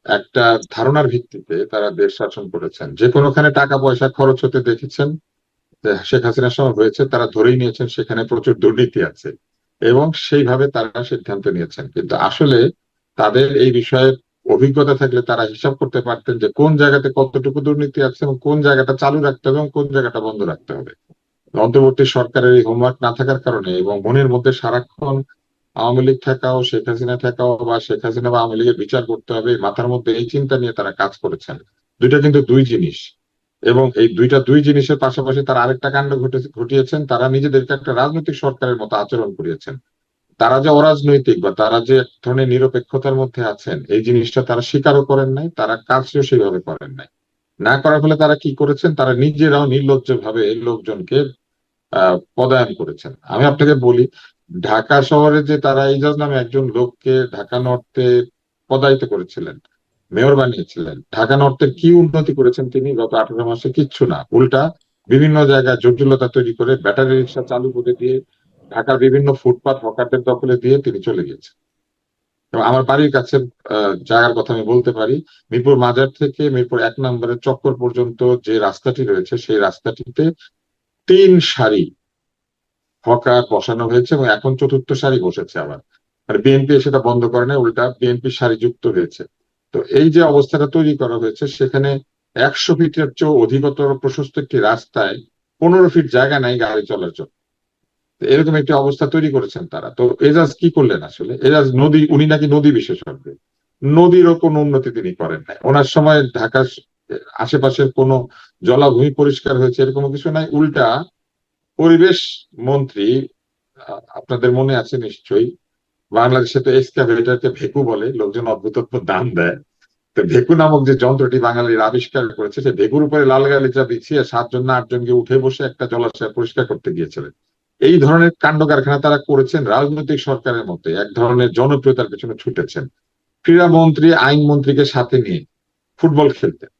একটা ধারণার ভিত্তিতে তারা দেশ শাসন করেছেন। যে কোনোখানে টাকা পয়সা খরচ হতে দেখেছেন, শেখ হাসিনার সময় হয়েছে, তারা ধরেই নিয়েছেন সেখানে প্রচুর দুর্নীতি আছে এবং সেইভাবে তারা সিদ্ধান্ত নিয়েছেন। কিন্তু আসলে তাদের এই বিষয়ে অভিজ্ঞতা থাকলে তারা হিসাব করতে পারতেন যে কোন জায়গাতে কতটুকু দুর্নীতি আছে এবং কোন জায়গাটা চালু রাখতে হবে এবং কোন জায়গাটা বন্ধ রাখতে হবে। অন্তর্বর্তী সরকারের এই হোমওয়ার্ক না থাকার কারণে এবং মনের মধ্যে সারাক্ষণ আওয়ামী লীগ ঠেকাও, শেখ হাসিনা ঠেকাও, বা শেখ হাসিনা বা আওয়ামী লীগের বিচার করতে হবে, মাথার মধ্যে এই চিন্তা নিয়ে তারা কাজ করেছেন। দুইটা কিন্তু দুই জিনিস। এবং এই দুই জিনিসের পাশাপাশি তারা আরেকটা কাণ্ড ঘটিয়েছেন, তারা নিজেদেরকে একটা রাজনৈতিক সরকারের মতো আচরণ করিয়েছেন। তারা যে অরাজনৈতিক বা তারা যে এক ধরনের নিরপেক্ষতার মধ্যে আছেন এই জিনিসটা তারা স্বীকারও করেন নাই, তারা কাজও সেভাবে করেন নাই। না করার ফলে তারা কি করেছেন, তারা নিজেরাও নির্লজ্জ ভাবে এই লোকজনকে পদায়ন করেছেন। আমি আপনাকে বলি, ঢাকা শহরে যে তারা ইজাজ নামে একজন লোককে ঢাকা নর্থে পদায়িত করেছিলেন, মেয়র বানিয়েছিলেন, ঢাকা নর্থের কি উন্নতি করেছেন তিনি গত 18 মাসে? কিচ্ছু না, উল্টা বিভিন্ন জায়গায় জটিলতা তৈরি করে ব্যাটারি রিক্সা চালু করে দিয়ে ঢাকার বিভিন্ন ফুটপাত হকারদের দখলে দিয়ে তিনি চলে গিয়েছেন। এবং আমার বাড়ির কাছে জায়গার কথা আমি বলতে পারি, মিরপুর মাজার থেকে মিরপুর 1 নম্বরের চক্কর পর্যন্ত যে রাস্তাটি রয়েছে সেই রাস্তাটিতে 3 সারি হকার বসানো হয়েছে এবং এখন চতুর্থ সারি বসেছে আবার। মানে বিএনপি সেটা বন্ধ করে না, উল্টা বিএনপি সারি যুক্ত হয়েছে। তো এই যে অবস্থাটা তৈরি করা হয়েছে, সেখানে 100 ফিটের চেয়ে অধিকতর প্রশস্ত একটি রাস্তায় 15 ফিট জায়গা নাই গাড়ি চলার জন্য। তো এরকম একটি অবস্থা তৈরি করেছেন তারা। তো এজাজ কি করলেন আসলে? এজাজ নদী, উনি নাকি নদী বিশেষজ্ঞ, নদীরও কোনো উন্নতি তিনি করেন নাই। ওনার সময় ঢাকার আশেপাশের কোনো জলাভূমি পরিষ্কার হয়েছে এরকম কিছু নাই, উল্টা পরিবেশ মন্ত্রী, আপনাদের মনে আছে নিশ্চয়ই, বাংলাদেশে তো এক্সকাভেটরকে ভেকু বলে, লোকজন অদ্ভুত অদ্ভুত দাম দেয়। তো ভেকু নামক যে যন্ত্রটি বাঙালির আবিষ্কার করেছে, সে ভেকুর উপরে লাল গালিচা বিছিয়ে 7 জন না 8 জনকে উঠে বসে একটা জলাশয় পরিষ্কার করতে গিয়েছিলেন। এই ধরনের কাণ্ড কারখানা তারা করেছেন রাজনৈতিক সরকারের মতো, এক ধরনের জনপ্রিয়তার পেছনে ছুটেছেন। ক্রীড়ামন্ত্রী আইনমন্ত্রীকে সাথে নিয়ে ফুটবল খেলতেন।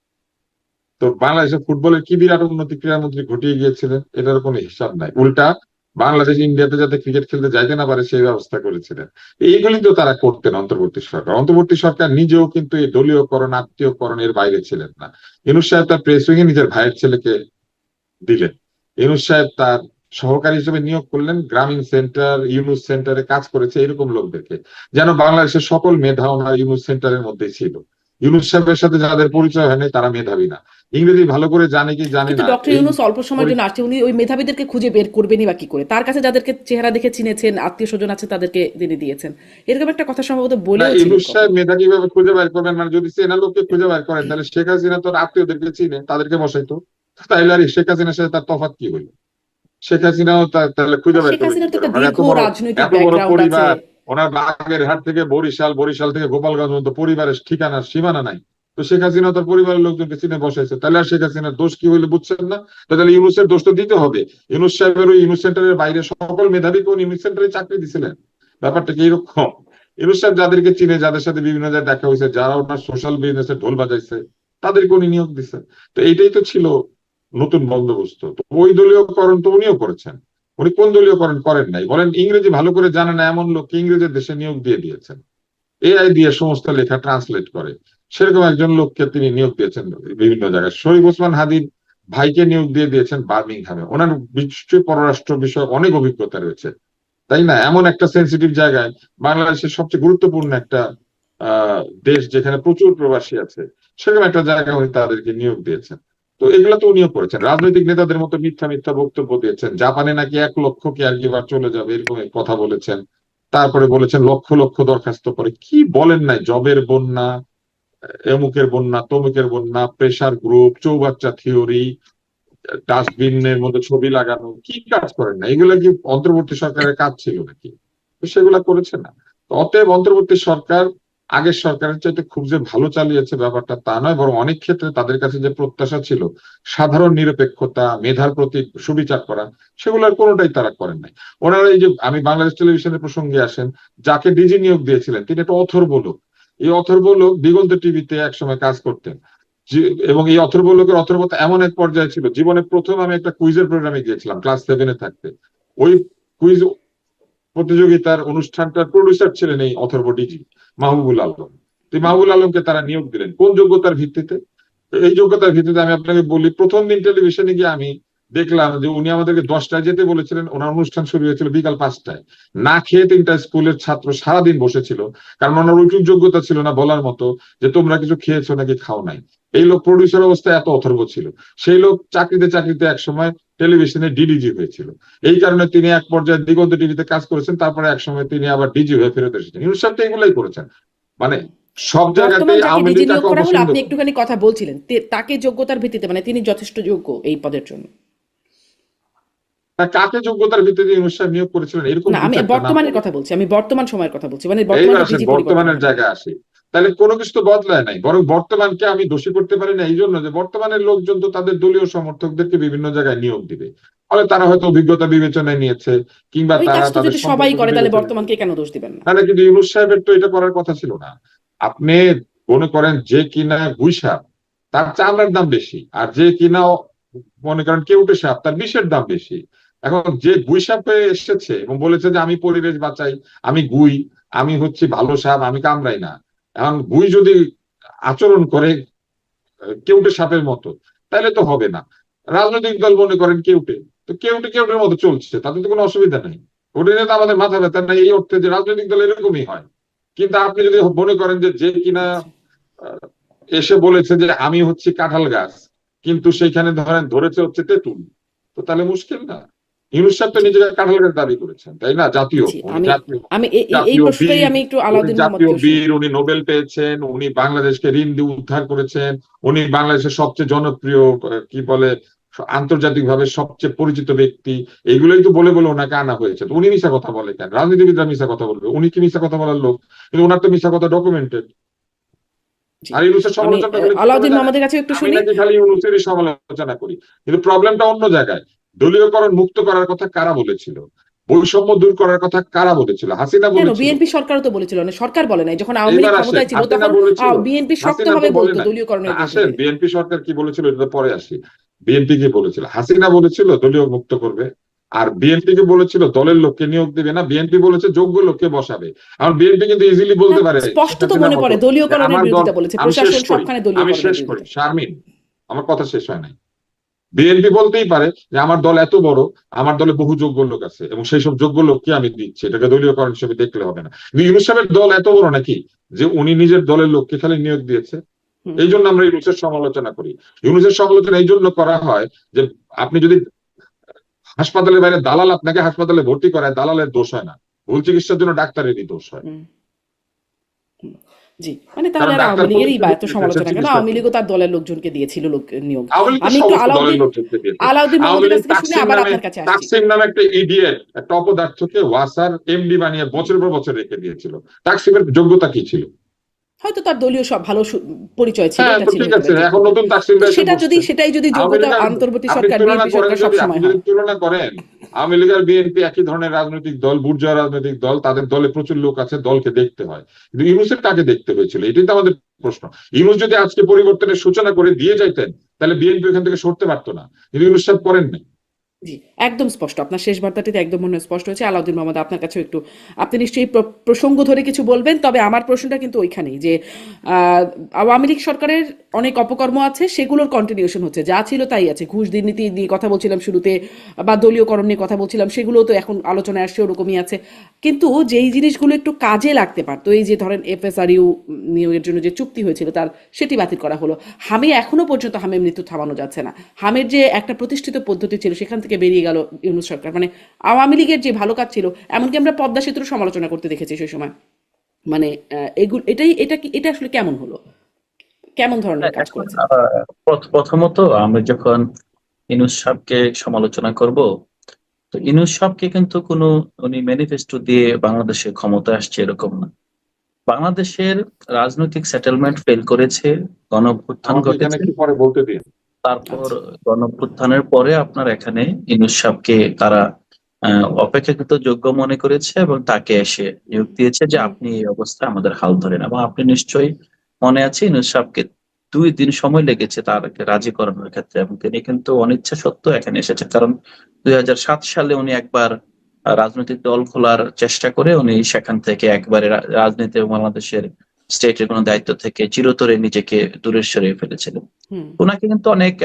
তো বাংলাদেশের ফুটবলের কি বিরাট উন্নতি ক্রীড়ামন্ত্রী ঘটিয়ে গিয়েছিলেন, এটার কোনো হিসাব নাই। উল্টা বাংলাদেশ ইন্ডিয়াতে যাতে ক্রিকেট খেলতে যাইতে না পারে সেই ব্যবস্থা করেছিলেন। এইগুলি তো তারা করতেন অন্তর্বর্তী সরকার। অন্তর্বর্তী সরকার নিজেও কিন্তু এই দলীয়করণ আত্মীয়করণের বাইরে ছিলেন না। ইউনূস সাহেব তার প্রেস উইংয়ে নিজের ভাইয়ের ছেলেকে দিলেন। ইউনূস সাহেব তার সহকারী হিসেবে নিয়োগ করলেন গ্রামীণ সেন্টার, ইউনূস সেন্টারে কাজ করেছে এরকম লোকদেরকে, যেন বাংলাদেশের সকল মেধা ওনার ইউনূস সেন্টারের মধ্যেই ছিল। ইউনূস সাহেবের সাথে যাদের পরিচয় হয়নি তারা মেধাবী না, ইংরেজি ভালো করে জানে কি জানে কিন্তু না। ডক্টর ইউনূস অল্প সময়ের জন্য আসছে, উনি ওই মেধাবীদেরকে খুঁজে বের করবেনই বা কি করে? তার কাছে যাদেরকে চেহারা দেখে চিনেছেন, আত্মীয় স্বজন আছে, তাদেরকে তিনি দিয়েছেন, এরকম একটা কথা সম্ভবত না, বলেও ছিলেন ইউনূস সাহেব কখনো। মেধা কিভাবে খুঁজে বের করবেন? মানে যদি চেনা লোককে খুঁজে বের করেন তাহলে শেখ হাসিনা তোর আত্মীয়দেরকে চিনে, তাদেরকে বসাইতো। তাইলে আর শেখ হাসিনার সাথে তার তফাৎ কি হইলো? শেখ হাসিনাও তাহলে খুঁজে বের শেখ করবে কি হাসিনার তো করে? একটা ওনার দীর্ঘ রাজনৈতিক এত বড় ব্যাকগ্রাউন্ড আছে। পরিবার, ওনার বাগেরহাট থেকে বরিশাল, বরিশাল থেকে গোপালগঞ্জ পর্যন্ত পরিবারের ঠিকানা সীমানা নাই। তো শেখ হাসিনা তার পরিবারের লোকজনকে চিনে বসাইছে, তাহলে আর শেখ হাসিনার দোষ কি হইলে বুঝছেন না? তাহলে ইউনূসের দোষ তো দিতে হবে। ইউনূস সাহেবের ওই ইউনূস সেন্টারের বাইরে সকল মেধাবীকে উনি ইউনূস সেন্টারে চাকরি দিছিলেন। ব্যাপারটা কি এরকম? ইউনূস সাহেব যাদেরকে চিনে, যাদের সাথে বিভিন্ন জায়গায় দেখা হয়েছে, যারা ওনার সোশ্যাল বিজনেসে ঢোল বাজাইছে, তাদেরকে উনি নিয়োগ দিচ্ছেন। তো এইটাই তো ছিল নতুন বন্দোবস্ত। তো ওই দলীয়করণ তো উনিও করেছেন। উনি কোন দলীয়করণ করেন নাই বলেন? ইংরেজি ভালো করে জানে না এমন লোককে ইংরেজের দেশে নিয়োগ দিয়ে দিয়েছেন, এআই দিয়ে সমস্ত লেখা ট্রান্সলেট করে, সেরকম একজন লোককে তিনি নিয়োগ দিয়েছেন বিভিন্ন জায়গায়। শরীফ ওসমান হাদির ভাইকে নিয়োগ দিয়ে দিয়েছেন বার্মিংহামে। ওনার বিশ্ব পররাষ্ট্র বিষয়ে অনেক অভিজ্ঞতা রয়েছে, তাই না? এমন একটা সেন্সিটিভ জায়গায়, বাংলাদেশের সবচেয়ে গুরুত্বপূর্ণ একটা দেশ যেখানে প্রচুর প্রবাসী আছে, সেরকম একটা জায়গায় উনি তাদেরকে নিয়োগ দিয়েছেন। তো এগুলো তো উনিও করেছেন। রাজনৈতিক নেতাদের মতো মিথ্যা মিথ্যা বক্তব্য দিয়েছেন। জাপানে নাকি 1 লক্ষ কেয়ার গিভার চলে যাবে, এরকম কথা বলেছেন। তারপরে বলেছেন লক্ষ লক্ষ দরখাস্ত করে, কি বলেন নাই, জবের বন্যা, এমুকের বন্যা, তমুকের বন্যা, প্রেসার গ্রুপ, চৌবাচ্চা থিওরি, ডাস্টবিনের মধ্যে ছবি লাগানো, কি কাজ করেন না? এগুলো কি অন্তর্বর্তী সরকারের কাজ ছিল নাকি? তো সেগুলা করেছে না। তো অতএব অন্তর্বর্তী সরকার আগের সরকারের চাইতে খুব যে ভালো চালিয়েছে ব্যাপারটা তা নয়, বরং অনেক ক্ষেত্রে তাদের কাছে যে প্রত্যাশা ছিল সাধারণ নিরপেক্ষতা, মেধার প্রতি সুবিচার করা, সেগুলোর কোনোটাই তারা করেন নাই। ওনারা এই যে, আমি বাংলাদেশ টেলিভিশনের প্রসঙ্গে আসেন, যাকে ডিজি নিয়োগ দিয়েছিলেন তিনি একটা অথর্ব লোক। এই অথর্ব লোক দিগন্ত টিভিতে একসময় কাজ করতেন। এবং এই অথর্ব লোকের অথর্বতা এমন এক পর্যায়ে ছিল, জীবনে প্রথম আমি একটা কুইজের প্রোগ্রামে গিয়েছিলাম ক্লাস 7-এ থাকতে। ওই কুইজ প্রতিযোগিতার অনুষ্ঠানটার প্রডিউসার ছিলেন এই অথর্ব ডিজি মাহবুবুল আলম। মাহবুবুল আলমকে তারা নিয়োগ দিলেন কোন যোগ্যতার ভিত্তিতে? এই যোগ্যতার ভিত্তিতে আমি আপনাকে বলি, প্রথম দিন টেলিভিশনে গিয়ে আমি দেখলাম যে উনি আমাদেরকে 10টায় যেতে বলেছিলেন, ওনার অনুষ্ঠান শুরু হয়েছিল বিকাল 5টায়। না খেয়ে 3টা স্কুলের ছাত্র সারাদিন বসেছিল, কারণ ওনার ওইটুকু যোগ্যতা ছিল না বলার মতো যে তোমরা কিছু খেয়েছো নাকি খাও নাই। এই লোক প্রডিউসার অবস্থায় এত অথর্ব ছিল। সেই লোক চাকরিতে চাকরিতে একসময় টেলিভিশনে ডিডিজি হয়েছিল। এই কারণে তিনি এক পর্যায়ে দিগন্ত টিভিতে কাজ করেছেন, তারপরে একসময় তিনি আবার ডিজি হয়ে ফেরত এসেছেন। ইউনূস সাহেব তো এগুলাই করেছেন। মানে সব বর্তমান জায়গাতেই যাকে আওয়ামী ডিজি লীগ নিয়োগ তাকে করা হলো, অপছন্দ আপনি করে। একটুখানি কথা বলছিলেন তাকে যোগ্যতার ভিত্তিতে, মানে তিনি যথেষ্ট যোগ্য এই পদের জন্য। তা কাকে যোগ্যতার ভিত্তিতে ইউনূস সাহেব নিয়োগ করেছিলেন এরকম না, দু আমি চারটা নাম বর্তমানের বলেন। কথা বলছি, আমি বর্তমান সময়ের কথা বলছি, মানে বর্তমানে এইবার তো আসেন ডিজি পরিবর্তন বর্তমানের হয়নি। জায়গায় আসি। তাহলে কোনো কিছু তো বদলায় নাই, বরং বর্তমানকে আমি দোষী করতে পারি না এই জন্য যে বর্তমানের লোকজন তো তাদের দলীয় সমর্থকদেরকে বিভিন্ন জায়গায় নিয়োগ দিবে। ফলে তারা হয়তো অভিজ্ঞতা বিবেচনায় নিয়েছে, কিংবা ওই তারা কাজ তো তাদের যদি সবাই সম্পর্ক করে, তাহলে বিবেচনায় বর্তমানকে নিয়েছে। কেন দোষ দিবেন না? তাহলে কিন্তু ইউনূস সাহেবের তো এটা করার কথা ছিল না। আপনি মনে করেন যে কিনা গুইসাপ, তার চামড়ার দাম বেশি, আর যে কিনা মনে করেন কেউটে সাপ, তার বিষের দাম বেশি। এখন যে গুই সাপে এসেছে এবং বলেছে যে আমি পরিবেশ বাঁচাই, আমি গুই, আমি হচ্ছে ভালো সাপ, আমি কামড়াই না। এখন গুই যদি আচরণ করে কেউটে সাপের মতো, তাহলে তো হবে না। রাজনৈতিক দল মনে করেন কেউটে, তো কেউটে কেউটের মতো চলছে, তাতে তো কোনো অসুবিধা নেই। ওটা নিয়ে তো আমাদের মাথা ব্যথা নাই, এই অর্থে যে রাজনৈতিক দল এরকমই হয়। কিন্তু আপনি যদি মনে করেন যে যে কিনা আচ্ছা। আহ, এসে বলেছে যে আমি হচ্ছে কাঁঠাল গাছ, কিন্তু সেখানে ধরেন ধরেছে হচ্ছে তেঁতুল, তো তাহলে মুশকিল না? ইউনূস সাহেব তো জি নিজেকে কাঁঠাল গাছ দাবি করেছেন, তাই না? জাতীয়, জি, উনি আমি জাতীয়, আমি এই জাতীয় প্রশ্নটাই বীর, আমি একটু উনি আলাউদ্দিন জাতীয় মোহাম্মদকেও শুনবো। বীর, উনি নোবেল পেয়েছেন, উনি বাংলাদেশকে ঋণ দিয়ে উদ্ধার করেছেন, উনি বাংলাদেশের সবচেয়ে জনপ্রিয়, কি বলে, আন্তর্জাতিকভাবে সবচেয়ে পরিচিত ব্যক্তি। এইগুলোই তো বলে বলে ওনাকে আনা হয়েছে। তো উনি মিশা কথা বলে কেন? রাজনীতিবিদরা মিশা কথা বলবে, উনি কি মিশা কথা বলার লোক? কিন্তু ওনার তো মিশা কথা ডকুমেন্টেড। জি, আর ইউনূসের আমি সমালোচনা করলে কি হবে আলাউদ্দিন জানেন? মোহাম্মদের কাছে একটু আমি শুনি। নাকি খালি ইউনূসেরই সমালোচনা করি, কিন্তু প্রবলেমটা অন্য জায়গায়। দলীয়করণ মুক্ত করার কথা কারা বলেছিল? বৈষম্য দূর করার কথা কারা বলেছিল? হাসিনা কেন, বলেছিল। বিএনপি সরকারও তো বলেছিল, না সরকার বলে নাই, যখন আওয়ামী লীগ এইবার আসেন, ক্ষমতায় ছিল হাসিনা তখন বলেছিল? বিএনপি হাসিনা তো শক্তভাবে বলে বলতো নাই। না, দলীয়করণের আসেন বিরুদ্ধে। বিএনপি সরকার কি বলেছিল এটা পরে আসি। বিএনপি কি বলেছিল? হাসিনা বলেছিল দলীয় মুক্ত করবে, আর বিএনপি কে বলেছিল দলের লোককে নিয়োগ দেবে না, বিএনপি বলেছে যোগ্য লোককে বসাবে। আর বিএনপি কিন্তু ইজিলি বলতে হ্যাঁ, পারে স্পষ্ট শেখ তো হাসিনার মনে মতো পড়ে যে দলীয়করণের আমার দল, বিরোধিতা বলেছে, আমি শেষ প্রশাসন করি, সবখানে আমি দলীয়করণের শেষ করি বিরোধিতা। শারমিন, আমার কথা শেষ হয় নাই। বিএনপি বলতেই পারে যে আমার দল এত বড়, আমার দলে বহু যোগ্য লোক আছে এবং সেই সব যোগ্য লোককে আমি দিচ্ছি, এটাকে দলীয়করণ হিসেবে দেখলে হবে না। কিন্তু ইউনূস সাহেবের দল এত বড় নাকি যে উনি নিজের দলের লোককে খালি নিয়োগ দিয়েছে? হুম এই জন্য আমরা ইউনূসের সমালোচনা করি। ইউনূসের সমালোচনা এই জন্য করা হয় যে আপনি যদি হাসপাতালের বাইরে দালাল আপনাকে হাসপাতালে ভর্তি করায়, দালালের দোষ হয় না, ভুল চিকিৎসার জন্য ডাক্তারেরই দোষ হয়। হুম হুম। জি, মানে তাহলে কারণ আর ডাক্তার আওয়ামী লীগেরই বা পরীক্ষা এত দিতে সমালোচনা কেন? চিকিৎসা আওয়ামী করবে। লীগও তার দলের লোকজনকে দিয়েছিল নিয়োগ। আওয়ামী লীগ তো আমি একটু সমস্ত দলের লোকজনকে দিয়েছে। আলাউদ্দিন আওয়ামী মাহমুদের লীগ কাছ থেকে শুনে আবার আপনার কাছে আসছি। তাকসিম নামে একটা ইডিয়েট, একটা অপদার্থকে ওয়াসার এমডি বানিয়ে বছরের পর বছর রেখে দিয়েছিল। তাকসিমের যোগ্যতা কি ছিল? হয়তো তার দলীয় সব ভালো পরিচয় ছিল, হ্যাঁ, এটা তো ছিল ঠিক হতে আছে, পারে এখন যোগ্যতা। নতুন তো তাকসিমরা এসে বসছে। সেটাই যদি আওয়ামী যোগ্যতা লীগ আর অন্তর্বর্তী আপনি সরকার তুলনা বিএনপি করেন সরকার যদি, আপনি সবসময় যদি হয়। তুলনা করেন, আওয়ামী লীগ আর বিএনপি একই ধরনের রাজনৈতিক দল, বুর্জোয়া রাজনৈতিক দল, তাদের দলে প্রচুর লোক আছে, দলকে দেখতে হয়। কিন্তু ইউনূসের কাকে দেখতে হয়েছিল, এটাই তো আমাদের প্রশ্ন। ইউনূস যদি আজকে পরিবর্তনের সূচনা করে দিয়ে যাইতেন, তাহলে বিএনপি এখান থেকে সরতে পারতো না, কিন্তু ইউনূস সাহেব করেন নাই। জি, একদম স্পষ্ট। আপনার শেষ বার্তাটিতে একদম মনে হয় স্পষ্ট হয়েছে। আলাউদ্দিন মোহাম্মদ, আপনার কাছেও একটু, আপনি নিশ্চয়ই প্রসঙ্গ ধরে কিছু বলবেন, তবে আমার প্রশ্নটা কিন্তু ওইখানেই যে আহ, আওয়ামী লীগ সরকারের অনেক অপকর্ম আছে, সেগুলোর কন্টিনিউশন হচ্ছে, যা ছিল তাই আছে। ঘুষ দুর্নীতি নিয়ে কথা বলছিলাম শুরুতে, বা দলীয়করণ নিয়ে কথা বলছিলাম, সেগুলো তো এখন আলোচনায় আসছে, ওরকমই আছে। কিন্তু যেই জিনিসগুলো একটু কাজে লাগতে পারতো, এই যে ধরেন এফএসআরইউ নিয়োগের জন্য যে চুক্তি হয়েছিল তার, সেটি বাতিল করা হলো। হামে এখনো পর্যন্ত হামের মৃত্যু থামানো যাচ্ছে না। হামের যে একটা প্রতিষ্ঠিত পদ্ধতি ছিল সেখান থেকে বেরিয়ে গেল ইউনূস সরকার। মানে আওয়ামী লীগের যে ভালো কাজ ছিল, এমনকি আমরা পদ্মা সেতুর সমালোচনা করতে দেখেছি সেই সময়। মানে এগুলো, এটা আসলে কেমন হলো, কেমন ধরনের কাজ এখন করেছে? প্রথমত আমরা যখন ইউনূস সাহেবকে সমালোচনা করব, তো ইউনূস সাহেবকে কিন্তু কোনো উনি ম্যানিফেস্টো দিয়ে বাংলাদেশে ক্ষমতায় আসছে এরকম না। বাংলাদেশের রাজনৈতিক সেটেলমেন্ট ফেল করেছে, গণঅভ্যুত্থান আমাকে এখানে ঘটেছে। একটু পরে বলতে দিন। তারপর আচ্ছা। গণঅভ্যুত্থানের পরে আপনার এখানে ইউনূস সাহেবকে তারা অপেক্ষাকৃত যোগ্য মনে করেছে এবং তাকে এসে নিয়োগ দিয়েছে যে হুম। আপনি এই অবস্থায় আমাদের হাল ধরেন। এবং আপনি নিশ্চয়ই মনে আছে ইউনূস সাহেবকে 2 দিন সময় লেগেছে তারকে রাজি করানোর ক্ষেত্রে, এবং তিনি কিন্তু অনিচ্ছা সত্ত্বেও এখানে এসেছেন। কারণ 2007 সালে উনি একবার রাজনৈতিক দল খোলার চেষ্টা করে উনি সেখান থেকে একবারে রাজনীতি এবং বাংলাদেশের স্টেটের কোনো দায়িত্ব থেকে চিরতরে নিজেকে দূরে সরিয়ে ফেলেছিলেন। হুম। ওনাকে কিন্তু অনেক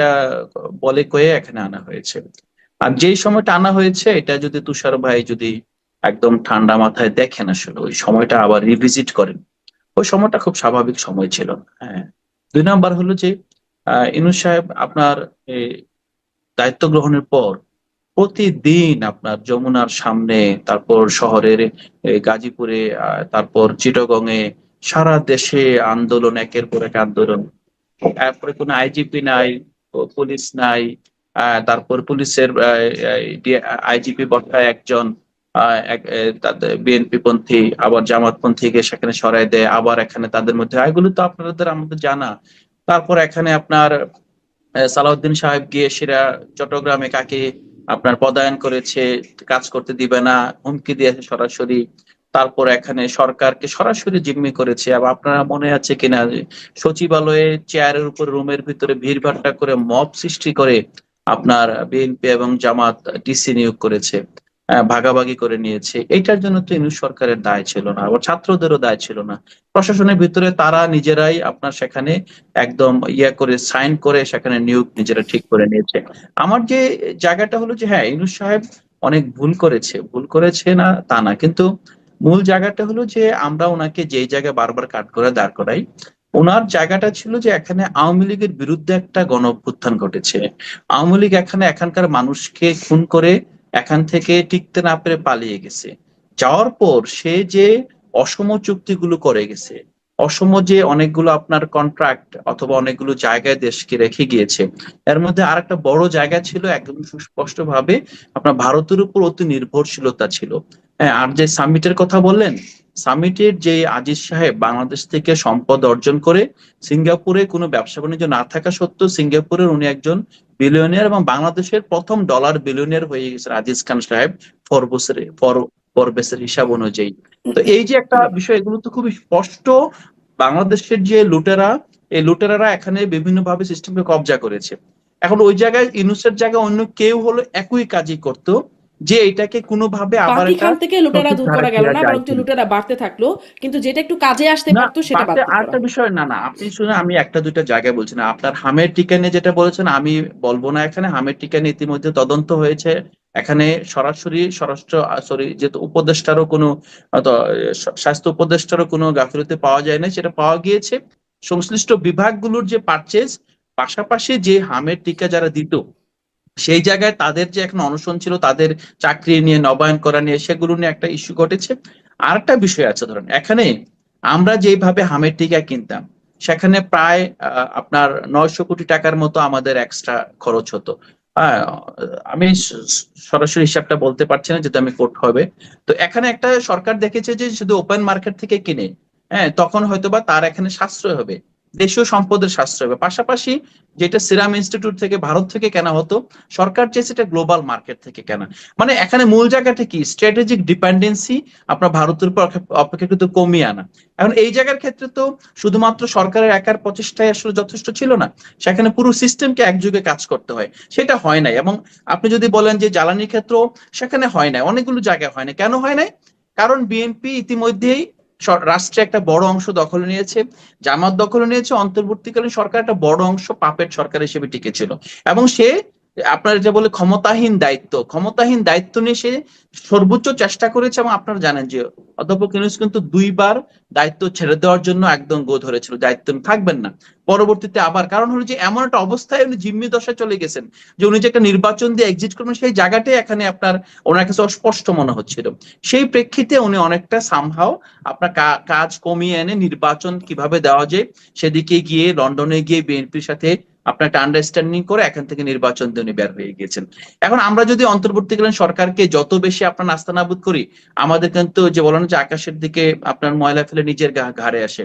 বলে কয়ে এখানে আনা হয়েছে। আর যেই সময়টা আনা হয়েছে, এটা যদি তুষার ভাই যদি একদম ঠান্ডা মাথায় দেখেন, আসলে ওই সময়টা আবার রিভিজিট করেন, ওই সময়টা খুব স্বাভাবিক সময় ছিল না। হ্যাঁ। 2 নাম্বার হলো যে ইনু সাহেব আপনার এই দায়িত্ব গ্রহণের পর প্রতিদিন আপনার যমুনার সামনে, তারপর শহরের গাজীপুরে, তারপর চিটাগংয়ে, সারা দেশে আন্দোলন, একের পর এক আন্দোলন। তারপরে কোনো আইজিপি নাই, পুলিশ নাই। তারপর পুলিশের আইজিপি বর্তায় একজন, তাদের বিএনপি পন্থী আবার জামাত পন্থীকে সেখানে সরাই দেয়, আবার এখানে তাদের মধ্যে, এগুলো তো আপনাদের আমাদের জানা। তারপর এখানে আপনার সালাউদ্দিন সাহেব গিয়ে সেরা চট্টগ্রামে কাকে আপনার পদায়ন করেছে, কাজ করতে দিবে না, হুমকি দিয়েছে সরাসরি। তারপর এখানে সরকারকে সরাসরি জিম্মি করেছে। আবার আপনারা মনে আছে কিনা যে সচিবালয়ে চেয়ারের উপর রুমের ভিতরে ভিড়ভাট্টা করে মব সৃষ্টি করে আপনার বিএনপি এবং জামাত ডিসি নিয়োগ করেছে, ভাগাভাগি করে নিয়েছে। এইটার জন্য তো ইউনূস সরকারের দায় ছিল না, আবার ছাত্রদেরও দায় ছিল না। প্রশাসনের ভিতরে তারা নিজেরাই আপনার সেখানে একদম করে সাইন করে সেখানে নিয়োগ নিজেরা ঠিক করে নিয়েছে। আমার যে জায়গাটা হলো যে হ্যাঁ, ইউনূস সাহেব অনেক ভুল করেছে না তা না, কিন্তু মূল জায়গাটা হলো যে আমরা ওনাকে যেই জায়গায় বারবার কাট করে দাঁড় করাই, ওনার জায়গাটা ছিল যে এখানে আওয়ামী লীগের বিরুদ্ধে একটা গণ অভ্যুত্থান ঘটেছে। আওয়ামী লীগ এখানে এখানকার মানুষকে খুন করে এখান থেকে টিকতে না পেরে পালিয়ে গেছে। যাওয়ার পর সে যে অসম চুক্তিগুলো করে গেছে, অসম যে অনেকগুলো আপনার কন্ট্রাক্ট অথবা অনেকগুলো জায়গায় দেশকে রেখে গিয়েছে, এর মধ্যে আর একটা বড় জায়গা ছিল একদম সুস্পষ্ট ভাবে আপনার ভারতের উপর অতি নির্ভরশীলতা ছিল। হ্যাঁ, আর যে সামিটের কথা বললেন, সামিটের যে আজিজ সাহেব বাংলাদেশ থেকে সম্পদ অর্জন করে সিঙ্গাপুরে কোনো ব্যবসা বাণিজ্য না থাকা সত্ত্বেও সিঙ্গাপুরের উনি একজন বিলিয়নিয়ার এবং বাংলাদেশের প্রথম ডলার বিলিয়নিয়ার হয়ে গেছেন আজিজ খান সাহেব ফরবেসের হিসাব অনুযায়ী। তো এই যে একটা বিষয়, এগুলো তো খুবই স্পষ্ট। বাংলাদেশের যে লুটেরা, এই লুটেরারা এখানে বিভিন্ন ভাবে সিস্টেমকে কবজা করেছে। এখন ওই জায়গায় ইউনূসের জায়গায় অন্য কেউ হলো একই কাজই করতো, যে এটাকে কোনোভাবে আবার বাকি এটা খান থেকে লুটেরা সঠিক দূর ধারা করা গেল ফেরা না, যায় বরঞ্চ কিনা। লুটেরা বাড়তে থাকলো। কিন্তু যেটা একটু কাজে আসতে না, পারতো সেটা বাড়তে বাদ করা আরেকটা হলো। বিষয়, না না, আপনি শুনে আমি একটা দুইটা জায়গায় বলছি না, আপনার হামের টিকা নিয়ে যেটা বলেছেন আমি বলবো না। এখানে হামের টিকা নিয়ে ইতিমধ্যে তদন্ত হয়েছে। এখানে সরাসরি স্বরাষ্ট্র যেহেতু উপদেষ্টারও কোনো স্বাস্থ্য উপদেষ্টারও কোনো গাফিলতি পাওয়া যায় না, সেটা পাওয়া গিয়েছে সংশ্লিষ্ট বিভাগগুলোর যে পারচেজ, পাশাপাশি যে হামের টিকা যারা দিত সেই জায়গায় তাদের যে এখন অনশন ছিল, তাদের চাকরি নিয়ে নবায়ন করা নিয়ে, সেগুলো নিয়ে একটা ইস্যু ঘটেছে। আর একটা বিষয় আছে, ধরেন এখানে আমরা যেভাবে হামের টিকা কিনতাম সেখানে প্রায় আপনার 900 কোটি টাকার মতো আমাদের এক্সট্রা খরচ হতো। আহ, আমি সরাসরি হিসাবটা বলতে পারছি না, যেটা আমি কোট হবে। তো এখানে একটা সরকার দেখেছে যে শুধু ওপেন মার্কেট থেকে কিনে, হ্যাঁ, তখন হয়তোবা তার এখানে সাশ্রয় হবে, দেশীয় সম্পদের সাশ্রয় হবে। পাশাপাশি যেটা সিরাম ইনস্টিটিউট থেকে ভারত থেকে কেনা হতো, সরকার চেয়েছে এটা গ্লোবাল মার্কেট থেকে কেনা। মানে এখানে মূল জায়গাটা কি, স্ট্র্যাটেজিক ডিপেন্ডেন্সি আপনার ভারতের উপর অপেক্ষাকৃত কমিয়ে আনা। এখন এই জায়গার ক্ষেত্রে তো শুধুমাত্র সরকারের একার প্রচেষ্টাই আসলে যথেষ্ট ছিল না, সেখানে পুরো সিস্টেমকে একযোগে কাজ করতে হয়, সেটা হয় নাই। এবং আপনি যদি বলেন যে জ্বালানির ক্ষেত্র, সেখানে হয় নাই, অনেকগুলো জায়গায় হয় নাই। কেন হয় নাই? কারণ বিএনপি ইতিমধ্যেই রাষ্ট্রে একটা বড় অংশ দখলে নিয়েছে, জামাত দখলে নিয়েছে, অন্তর্বর্তীকালীন সরকার একটা বড় অংশ পাপেট সরকার হিসেবে টিকেছিল। এবং সে আপনার যে বলে ক্ষমতাহীন দায়িত্ব নিয়ে সে সর্বোচ্চ চেষ্টা করেছে। এবং আপনারা জানেন যে অধ্যাপক ইউনূস কিন্তু 2বার দায়িত্ব ছেড়ে দেওয়ার জন্য একদম গো ধরেছিল, দায়িত্ব থাকবেন না। পরবর্তীতে আবার, কারণ হলো যে এমন একটা অবস্থায় উনি জিম্মি দশায় চলে গেছেন যে উনি যে একটা নির্বাচন দিয়ে এক্সিট করবেন, সেই জায়গাটাই এখানে আপনার ওনার কাছে অস্পষ্ট মনে হচ্ছিল। সেই প্রেক্ষিতে উনি অনেকটা সামহাও আপনার কাজ কমিয়ে এনে নির্বাচন কিভাবে দেওয়া যায় সেদিকে গিয়ে, লন্ডনে গিয়ে বিএনপির সাথে আপনার একটা আন্ডারস্ট্যান্ডিং করে এখান থেকে নির্বাচন দিয়ে উনি বের হয়ে গিয়েছেন। এখন আমরা যদি অন্তর্বর্তীকালীন সরকারকে যত বেশি আপনার নাস্তানাবুদ করি, আমাদের কিন্তু যে বলেন যে আকাশের দিকে আপনার ময়লা ফেলে নিজের ঘাড়ে আসে।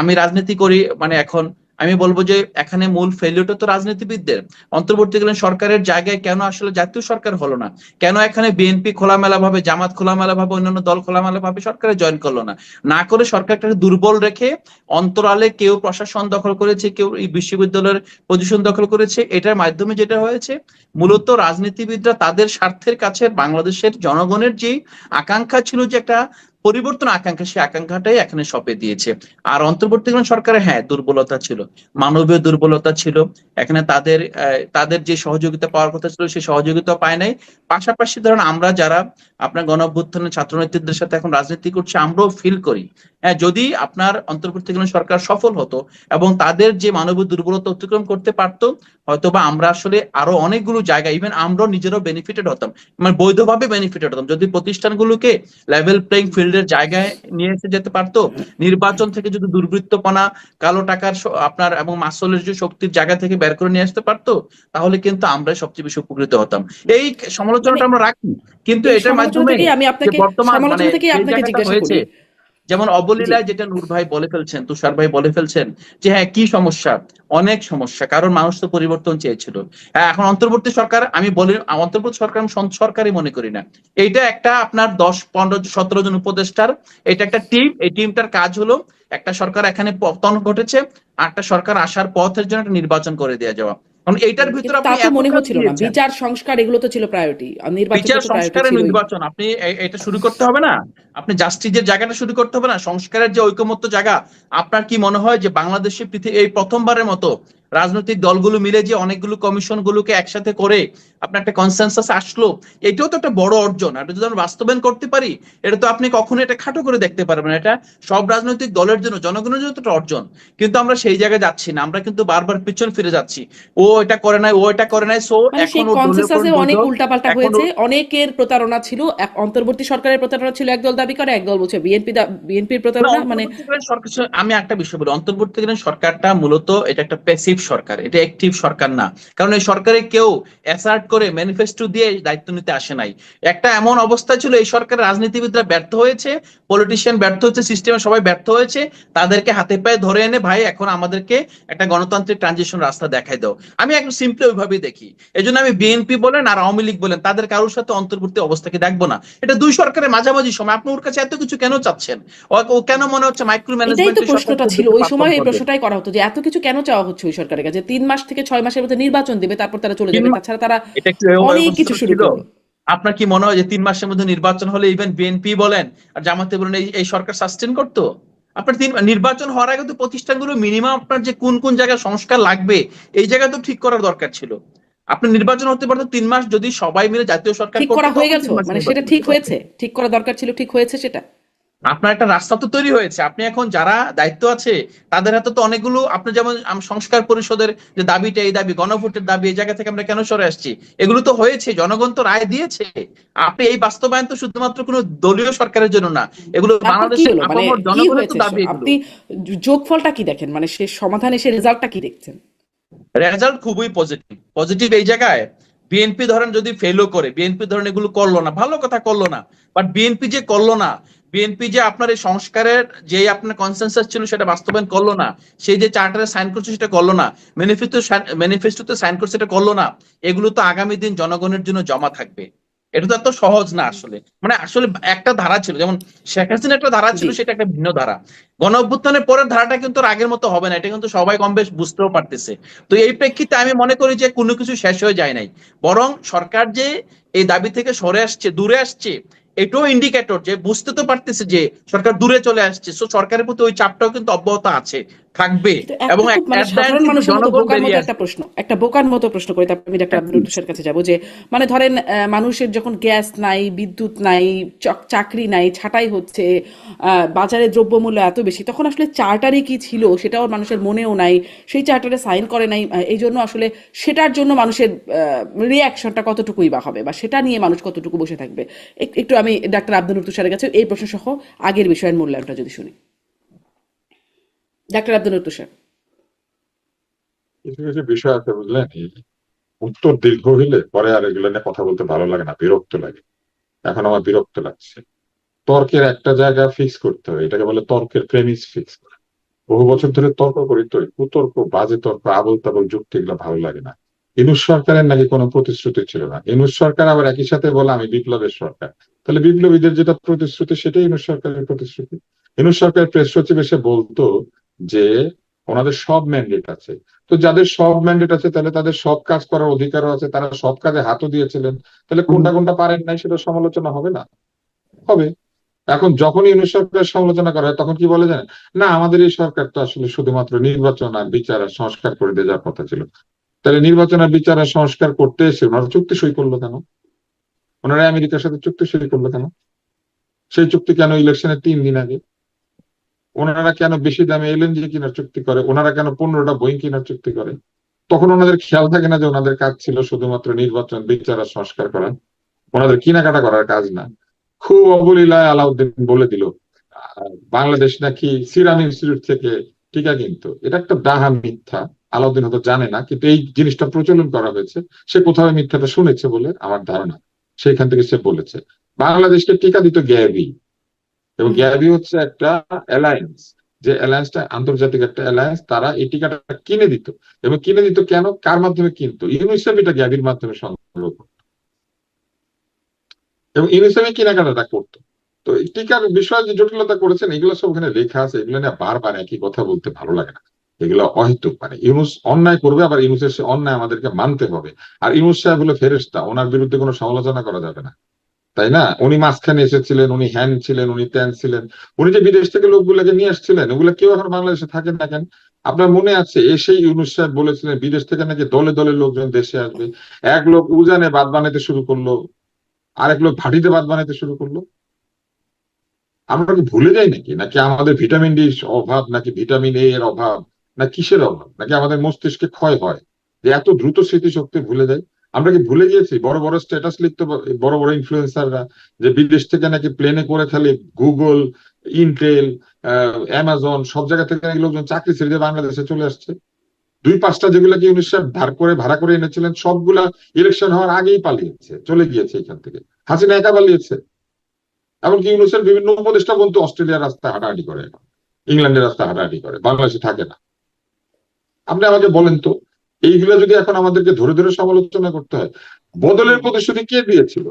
আমি রাজনীতি করি, মানে এখন আমি বলবো যে এখানে মূল ফেলিওরটা তো রাজনীতিবিদদের। অন্তর্বর্তীকালীন সরকারের জায়গায় কেন আসলে জাতীয় সরকার হলো না? কেন এখানে বিএনপি খোলামেলা ভাবে, জামাত খোলামেলা ভাবে, অন্যান্য দল খোলামেলা ভাবে সরকারে জয়েন করলো না? না করে সরকারটাকে দুর্বল রেখে অন্তরালে কেউ প্রশাসন দখল করেছে, কেউ এই বিশ্ববিদ্যালয়ের পজিশন দখল করেছে। এটার মাধ্যমে যেটা হয়েছে, মূলত রাজনীতিবিদরা তাদের স্বার্থের কাছে বাংলাদেশের জনগণের যে আকাঙ্ক্ষা ছিল, যে একটা পরিবর্তন আকাঙ্ক্ষা, সেই আকাঙ্ক্ষাটাই এখানে সঁপে দিয়েছে। আর অন্তর্বর্তীকালীন সরকারের হ্যাঁ দুর্বলতা ছিল, মানবীয় দুর্বলতা ছিল। এখানে তাদের যে সহযোগিতা পাওয়ার কথা ছিল সেই সহযোগিতা পায় নাই। পাশাপাশি ধরেন আমরা যারা আপনার গণঅভ্যুত্থানের ছাত্র নেতৃত্বের সাথে এখন রাজনীতি করছি, আমরাও ফিল করি, হ্যাঁ, যদি আপনার অন্তর্বর্তীকালীন সরকার সফল হতো এবং তাদের যে মানবীয় দুর্বলতা অতিক্রম করতে পারতো, হয়তোবা আমরা আসলে আরো অনেকগুলো জায়গায় ইভেন আমরাও নিজেরাও বেনিফিটেড হতাম, মানে বৈধভাবে বেনিফিটেড হতাম, যদি প্রতিষ্ঠানগুলোকে লেভেল প্লেইং ফিল্ডের জায়গায় নিয়ে এসে যেতে পারতো। নির্বাচন থেকে যদি দুর্বৃত্তপনা, কালো টাকার আপনার এবং মাসলের যে শক্তির জায়গা থেকে বের করে নিয়ে আসতে পারতো, তাহলে কিন্তু আমরা সবচেয়ে বেশি উপকৃত হতাম। এই মানে সমালোচনাটা আমরা রাখি, কিন্তু এই এটার সমালোচনা মাধ্যমে থেকেই আমি যে আপনাকে বর্তমান মানে সমালোচনা থেকেই যে আপনাকে জায়গাটা জিজ্ঞাসা হয়েছে, করি। যেমন জি, অবলীলায় যেটা নূর ভাই বলে ফেলছেন, তুষার ভাই বলে ফেলছেন যে হ্যাঁ কি সমস্যা, অনেক সমস্যা, কারণ মানুষ তো পরিবর্তন চেয়েছিল। হ্যাঁ, এখন অন্তর্বর্তী সরকার, আমি বলি অন্তর্বর্তী সরকার আমি সরকারই মনে করি না, এইটা একটা আপনার 10, 15, 17 জন উপদেষ্টার এটা একটা টিম। এই টিমটার কাজ হলো একটা সরকার এখানে পতন ঘটেছে, আর একটা সরকার আসার পথের জন্য একটা নির্বাচন করে দিয়ে যাওয়া। কারণ এইটার ভিতরে কিন্তু তা আপনি তো এত মনে কাজ হচ্ছিল না, দিয়েছেন, বিচার সংস্কার এগুলো তো ছিল প্রায়োরিটি, আর নির্বাচন বিচার তো প্রায়োরিটি সংস্কারের ছিলই। নির্বাচন আপনি এটা শুরু করতে হবে না? আপনি জাস্টিসের জায়গাটা শুরু করতে হবে না? সংস্কারের যে ঐকমত্য জায়গা, আপনার কি মনে হয় যে বাংলাদেশে এই প্রথমবারের মতো রাজনৈতিক দলগুলো মিলে যে অনেকগুলো কমিশন গুলোকে একসাথে করে আপনার একটা কনসেনসাস আসলো, এটাও তো একটা বড় অর্জন। এটা যদি আমরা বাস্তবায়ন করতে পারি, এটা তো আপনি কখনো এটা খাটো করে দেখতে পারবেন না। এটা সব রাজনৈতিক দলের জন্য, জনগণের জন্য তো একটা অর্জন। কিন্তু আমরা সেই জায়গায় যাচ্ছি না, আমরা কিন্তু বারবার পিছন ফিরে যাচ্ছি। ও এটা করে নাই, ও এটা করে নাই, সো মানে সেই এখন ও দলীয় কনসেনসাসে অনেক গুজব, উল্টাপাল্টা এখন হয়েছে, অনেকের প্রতারণা ছিল। অন্তর্বর্তী সরকারের প্রতারণা ছিল একদল দাবি করে, একদল বলছে বিএনপির না, প্রতারণা। মানে অন্তর্বর্তীকালীন সরকার, আমি একটা বিষয় বলি, অন্তর্বর্তীকালীন সরকারটা মূলত এটা একটা প্যাসিভ সরকার, এটা অ্যাক্টিভ সরকার না। কারণ এই সরকারে কেউ অ্যাসার্ট করে ম্যানিফেস্টো দিয়ে দায়িত্ব নিতে আসে নাই। একটা এমন অবস্থা ছিল, এই সরকারের রাজনীতিবিদরা ব্যর্থ হয়েছে, পলিটিশিয়ান ব্যর্থ হয়েছে, সিস্টেমে সবাই ব্যর্থ হয়েছে, তাদেরকে হাতে পায়ে ধরে এনে ভাই এখন আমাদেরকে একটা গণতান্ত্রিক ট্রানজিশন রাস্তা দেখাই দাও। আমি একটু সিম্পলি ওইভাবেই দেখি। এই জন্য আমি বিএনপি বলেন আর আওয়ামী লীগ বলেন, তাদের কারোর সাথে অন্তর্বর্তী অবস্থাকে দেখবো না। এটা দুই সরকারের মাঝামাঝি সময়, আপনি ওর কাছে এত কিছু কেন চাচ্ছেন? ও কেন মনে হচ্ছে মাইক্রো এটাই তো ম্যানেজমেন্টের প্রশ্নটা ছিল, ওই পারফর্ম সময় এই করবে? প্রশ্নটাই করা হতো যে এত কিছু কেন চাওয়া হচ্ছে ওই সরকারের কাছে, 3 মাস থেকে 6 মাসের মধ্যে নির্বাচন দিবে, তারপর তারা চলে তিন যাবে, মা- তাছাড়া তারা এটা কি ওই অনেক কিছু অবস্থা শুরু ছিল? করবে। আপনার কি মনে হয় যে 3 মাসের মধ্যে নির্বাচন হলে ইভেন বিএনপি বলেন আর জামাতে বলেন এই সরকার সাস্টেন করতো? আপনার নির্বাচন হওয়ার আগে তো প্রতিষ্ঠানগুলো মিনিমাম আপনার যে কোন কোন জায়গায় সংস্কার লাগবে এই জায়গা তো ঠিক করার দরকার ছিল। আপনার নির্বাচন হতে পারতো 3 মাস, যদি সবাই মিলে জাতীয় সরকার ঠিক করতো করা হয়ে তখন গেছে, 3 মাস মানে সেটা নির্বাচন ঠিক হতে পারতো। হয়েছে, ঠিক করা দরকার ছিল, ঠিক হয়েছে সেটা। আপনার একটা রাস্তা তো তৈরি হয়েছে, আপনি এখন যারা দায়িত্ব আছে তাদের হাতে তো অনেকগুলো, আপনি যেমন সংস্কার পরিষদের যে দাবিটা, এই দাবি গণভোটের দাবি, এই জায়গা থেকে আমরা কেন সরে আসছি, এগুলো তো হয়েছে, জনগণ তো রায় দিয়েছে। আপনি এই বাস্তবায়ন তো শুধুমাত্র কোনো দলীয় সরকারের জন্য না, এগুলো তারপর কি বাংলাদেশের হলো, মানে আপামর কি জনগণের তো হয়েছে, দাবি এগুলো। আপনি যোগফলটা কি দেখেন, মানে সে সমাধানে সে রেজাল্টটা কি দেখছেন? রেজাল্ট খুবই পজিটিভ। পজিটিভ এই জায়গায়, বিএনপি ধরেন যদি ফেলও করে, বিএনপি ধরেন এগুলো করলো না, ভালো কথা করলো না, বাট বিএনপি যে করলো না, বিএনপি যে আপনার এই সংস্কারের যে আপনার কনসেনসাস ছিল সেটা বাস্তবায়ন করলো না, সেই যে চার্টারে সাইন করছে সেটা করলো না, ম্যানিফেস্টোতে সাইন করছে সেটা করলো না, এগুলো তো আগামী দিন জনগণের জন্য জমা থাকবে। এটা তো এত সহজ না আসলে, মানে আসলে একটা ধারা ছিল, যেমন শেখ হাসিনা একটা ধারা ছিল, জি। সেটা একটা ভিন্ন ধারা। গণ অভ্যুত্থানের পরের ধারাটা কিন্তু আর আগের মতো হবে না, এটা কিন্তু সবাই কম বেশ বুঝতেও পারতেছে। তো এই প্রেক্ষিতে আমি মনে করি যে কোনো কিছু শেষ হয়ে যায় নাই, বরং সরকার যে এই দাবি থেকে সরে আসছে, দূরে আসছে, এটাও ইন্ডিকেটর যে বুঝতে তো পারতেছে যে সরকার দূরে চলে আসছে। সো সরকারের প্রতি ওই চাপটাও কিন্তু অব্যাহত আছে, থাকবে। কিন্তু এবং একটা খুব মানে at the end সাধারণ কিন্তু মানুষের মতো জনগণ বোকার মতো বেরিয়ে একটা আসবে। প্রশ্ন, একটা বোকার মতো প্রশ্ন করে তারপর আমি ডাক্তার আব্দুল উদ্দুসের কাছে যাব, যে মানে ধরেন মানুষের যখন গ্যাস নাই, বিদ্যুৎ নাই, চাকরি নাই, ছাঁটাই হচ্ছে, বাজারে দ্রব্যমূল্য এত বেশি, তখন আসলে চার্টারে কি ছিল সেটাও মানুষের মনেও নাই, সেই চার্টারে সাইন করে নাই, এই জন্য আসলে সেটার জন্য মানুষের রিয়াকশনটা কতটুকুই বা হবে, বা সেটা নিয়ে মানুষ কতটুকু বসে থাকবে। একটু আমি ডাক্তার আব্দুল উদ্দুসের কাছে এই প্রশ্ন সহ আগের বিষয়ের মূল্যায়নটা যদি শুনি। ডাক্তার আব্দুল উদ্দুস। কিছু কিছু বিষয় আছে বুঝলেন, এই উত্তর দীর্ঘ হইলে পরে আর এগুলো নিয়ে কথা বলতে ভালো লাগে না, বিরক্ত লাগে। এখন আমার বিরক্ত লাগছে। তর্কের একটা জায়গা ফিক্স করতে হবে, এটাকে বলে তর্কের প্রেমিস ফিক্স করা। বহু বছর ধরে তর্ক করি, তো এই কুতর্ক, বাজে তর্ক, আবল তাবল যুক্তি, এগুলো ভালো লাগে না। ইনুস সরকারের নাকি কোনো প্রতিশ্রুতি ছিল না, ইনুস সরকার আবার একই সাথে বলে আমি বিপ্লবের সরকার। তাহলে বিপ্লবীদের যেটা প্রতিশ্রুতি সেটাই ইনুস সরকারের প্রতিশ্রুতি। ইনুস সরকারের প্রেস সচিব এসে বলতো যে ওনাদের সব ম্যান্ডেট আছে। তো যাদের সব ম্যান্ডেট আছে তাহলে তাদের সব কাজ করার অধিকারও আছে, তারা সব কাজে হাতও দিয়েছিলেন। তাহলে কোনটা কোনটা পারেন নাই সেটা সমালোচনা হবে না? হবে। এখন যখনই ইউনূস সরকারের সমালোচনা করা হয় তখন কি বলে জানেন? না, আমাদের এই সরকার তো আসলে শুধুমাত্র নির্বাচন আর বিচার আর সংস্কার করে দিয়ে যাওয়ার কথা ছিল। তাহলে নির্বাচন আর বিচার আর সংস্কার করতে এসে ওনারা চুক্তি সই করলো কেন? ওনারা আমেরিকার সাথে চুক্তি সই করলো কেন? সেই চুক্তি কেন ইলেকশনের 3 দিন আগে? ওনারা কেন বেশি দামে এলএনজি কেনার চুক্তি করে? ওনারা কেন 15টা বোয়িং কেনার চুক্তি করে? তখন ওনাদের খেয়াল থাকে না যে ওনাদের কাজ ছিল শুধুমাত্র নির্বাচন, বিচার আর সংস্কার করা? ওনাদের কেনাকাটা করার কাজ না। খুব অবলীলায় আলাউদ্দিন বলে দিল বাংলাদেশ নাকি সিরাম ইনস্টিটিউট থেকে টিকা কিনতো। এটা একটা ডাহা মিথ্যা। আলাউদ্দিন হয়তো জানে না, কিন্তু এই জিনিসটা প্রচলন করা হয়েছে। সে কোথাও এই মিথ্যাটা শুনেছে বলে আমার ধারণা, সেইখান থেকে সে বলেছে। বাংলাদেশকে টিকা দিত গ্যাভি, এবং গ্যাভি হচ্ছে একটা অ্যালায়েন্স, যে অ্যালায়েন্সটা আন্তর্জাতিক একটা অ্যালায়েন্স, তারা এই টিকাটা কিনে দিত। এবং কিনে দিত কেন, কার মাধ্যমে কিনতো? ইউনিসেফ এটা গ্যাভির মাধ্যমে সংগ্রহ করতো, এবং ইউনিসেফে কেনাকাটাটা করতো। তো এই টিকার বিষয়ে যে জটিলতা করেছেন এগুলো সব ওখানে লেখা আছে, এগুলো নিয়ে বারবার একই কথা বলতে ভালো লাগে না। এগুলো অহেতুক, মানে ইউনূস অন্যায় করবে, আবার ইউনূসের সে অন্যায় আমাদেরকে মানতে হবে। আর ইউনূস সাহেব হলো ফেরেশতা, ওনার বিরুদ্ধে কোনো সমালোচনা করা যাবে না, তাই না? উনি মাঝখানে এসেছিলেন, উনি হ্যান ছিলেন, উনি ত্যান ছিলেন। উনি যে বিদেশ থেকে লোকগুলোকে নিয়ে আসছিলেন, ওগুলো কেউ এখন বাংলাদেশে থাকে না কেন? আপনার মনে আছে এসেই ইউনূস সাহেব বলেছিলেন বিদেশ থেকে নাকি দলে দলে লোকজন দেশে আসবে। এক লোক উজানে বাঁধ বানাতে শুরু করলো, আরেক লোক ভাটিতে বাঁধ বানাতে শুরু করলো। আমরা কি ভুলে যাই নাকি? নাকি আমাদের ভিটামিন ডি অভাব, নাকি ভিটামিন এ এর অভাব, না কিসের অভাব, নাকি আমাদের মস্তিষ্কে ক্ষয় হয় যে এত দ্রুত স্মৃতিশক্তি ভুলে যায়? আমরা কি ভুলে গিয়েছি বড় বড় স্ট্যাটাস লিখতে বড় বড় ইনফ্লুয়েন্সাররা যে বিদেশ থেকে নাকি প্লেনে করে খালি গুগল, ইন্টেল, অ্যামাজন সব জায়গা থেকে নাকি লোকজন চাকরি ছেড়ে দিয়ে বাংলাদেশে চলে আসছে? 2-5টা যেগুলাকে ইউনিসেফ ধার করে ভাড়া করে এনেছিলেন সবগুলা ইলেকশন হওয়ার আগেই পালিয়েছে, চলে গিয়েছে এখান থেকে। হাসিনা একা পালিয়েছে। এমনকি ইউনুসের বিভিন্ন উপদেষ্টা বন্ধু অস্ট্রেলিয়ার রাস্তায় হাঁটাহাঁটি করে, এখন ইংল্যান্ডের রাস্তায় হাঁটাহাঁটি করে, বাংলাদেশে থাকে না। আপনি আমাকে বলেন তো, এইগুলা যদি এখন আমাদেরকে ধরে ধরে সমালোচনা করতে হয়, বদলের প্রতিশ্রুতি কে দিয়েছিল?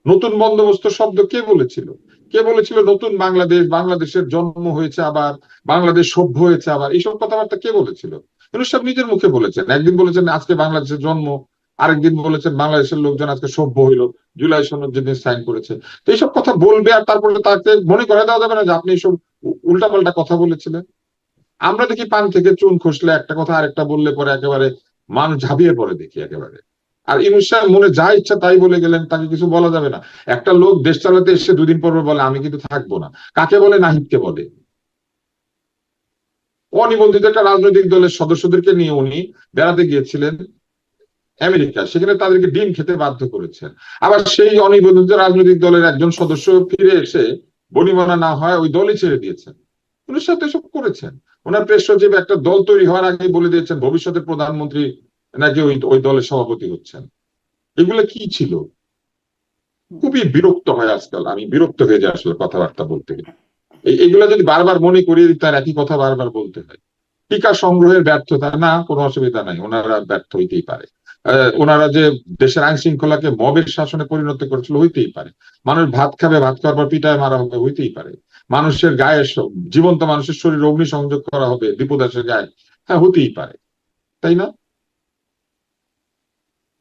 নতুন বন্দোবস্ত শব্দ কে বলেছিল? কে বলেছিল নতুন বাংলাদেশ, বাংলাদেশের জন্ম হয়েছে আবার, বাংলাদেশ সভ্য হয়েছে আবার? এইসব কথাবার্তা কে বলেছিল? ইউনূস সাহেব নিজের মুখে বলেছেন। একদিন বলেছেন আজকে বাংলাদেশের জন্ম, আরেকদিন বলেছেন বাংলাদেশের লোকজন আজকে সভ্য হইল, জুলাই সনদ যেদিন সাইন করেছে। তো এইসব কথা বলবে আর তারপরে তাকে মনে করে দেওয়া যাবে না যে আপনি এইসব উল্টাপাল্টা কথা বলেছিলেন? আমরা দেখি পান থেকে চুন খসলে একটা কথা আরেকটা বললে পরে একেবারে মানুষ ঝাঁপিয়ে পড়ে, দেখি একেবারে। আর ইউনূস সাহেব মনে যা ইচ্ছা তাই বলে গেলেন, তাকে কিছু বলা যাবে না। একটা লোক দেশ চালাতে এসে 2 দিন পর বলে আমি কিন্তু থাকবো না, কাকে বলে? নাহিদকে বলে। অনিবন্ধিত একটা রাজনৈতিক দলের সদস্যদেরকে নিয়ে উনি বেড়াতে গিয়েছিলেন আমেরিকা, সেখানে তাদেরকে ডিম খেতে বাধ্য করেছেন। আবার সেই অনিবন্ধিত রাজনৈতিক দলের একজন সদস্য ফিরে এসে বনিবনা না হয় ওই দলই ছেড়ে দিয়েছেন। উনি সাথে এসব করেছেন। ওনার প্রেস সচিব একটা দল তৈরি হওয়ার আগে বলে দিয়েছেন ভবিষ্যতে প্রধানমন্ত্রী নাকি ওই দলের সভাপতি হচ্ছেন। এগুলো কি ছিল? খুবই বিরক্ত হয় আজকাল, আমি বিরক্ত হয়ে যাই আসলে কথাবার্তা বলতে গেলে। এইগুলা যদি বারবার মনে করিয়ে দিতে, আর একই কথা বারবার বলতে হয়। টিকা সংগ্রহের ব্যর্থতা, না কোনো অসুবিধা নাই, ওনারা ব্যর্থ হইতেই পারে। ওনারা যে দেশের আইন শৃঙ্খলাকে মবের শাসনে পরিণত করেছিল, হইতেই পারে। মানুষ ভাত খাবে, ভাত খাওয়ার পর পিটায় মারা হবে, হইতেই পারে। মানুষের গায়ে জীবন্ত মানুষের শরীরে অগ্নি সংযোগ করা হবে দীপদাসের গায়ে, হ্যাঁ হতেই পারে, তাই না?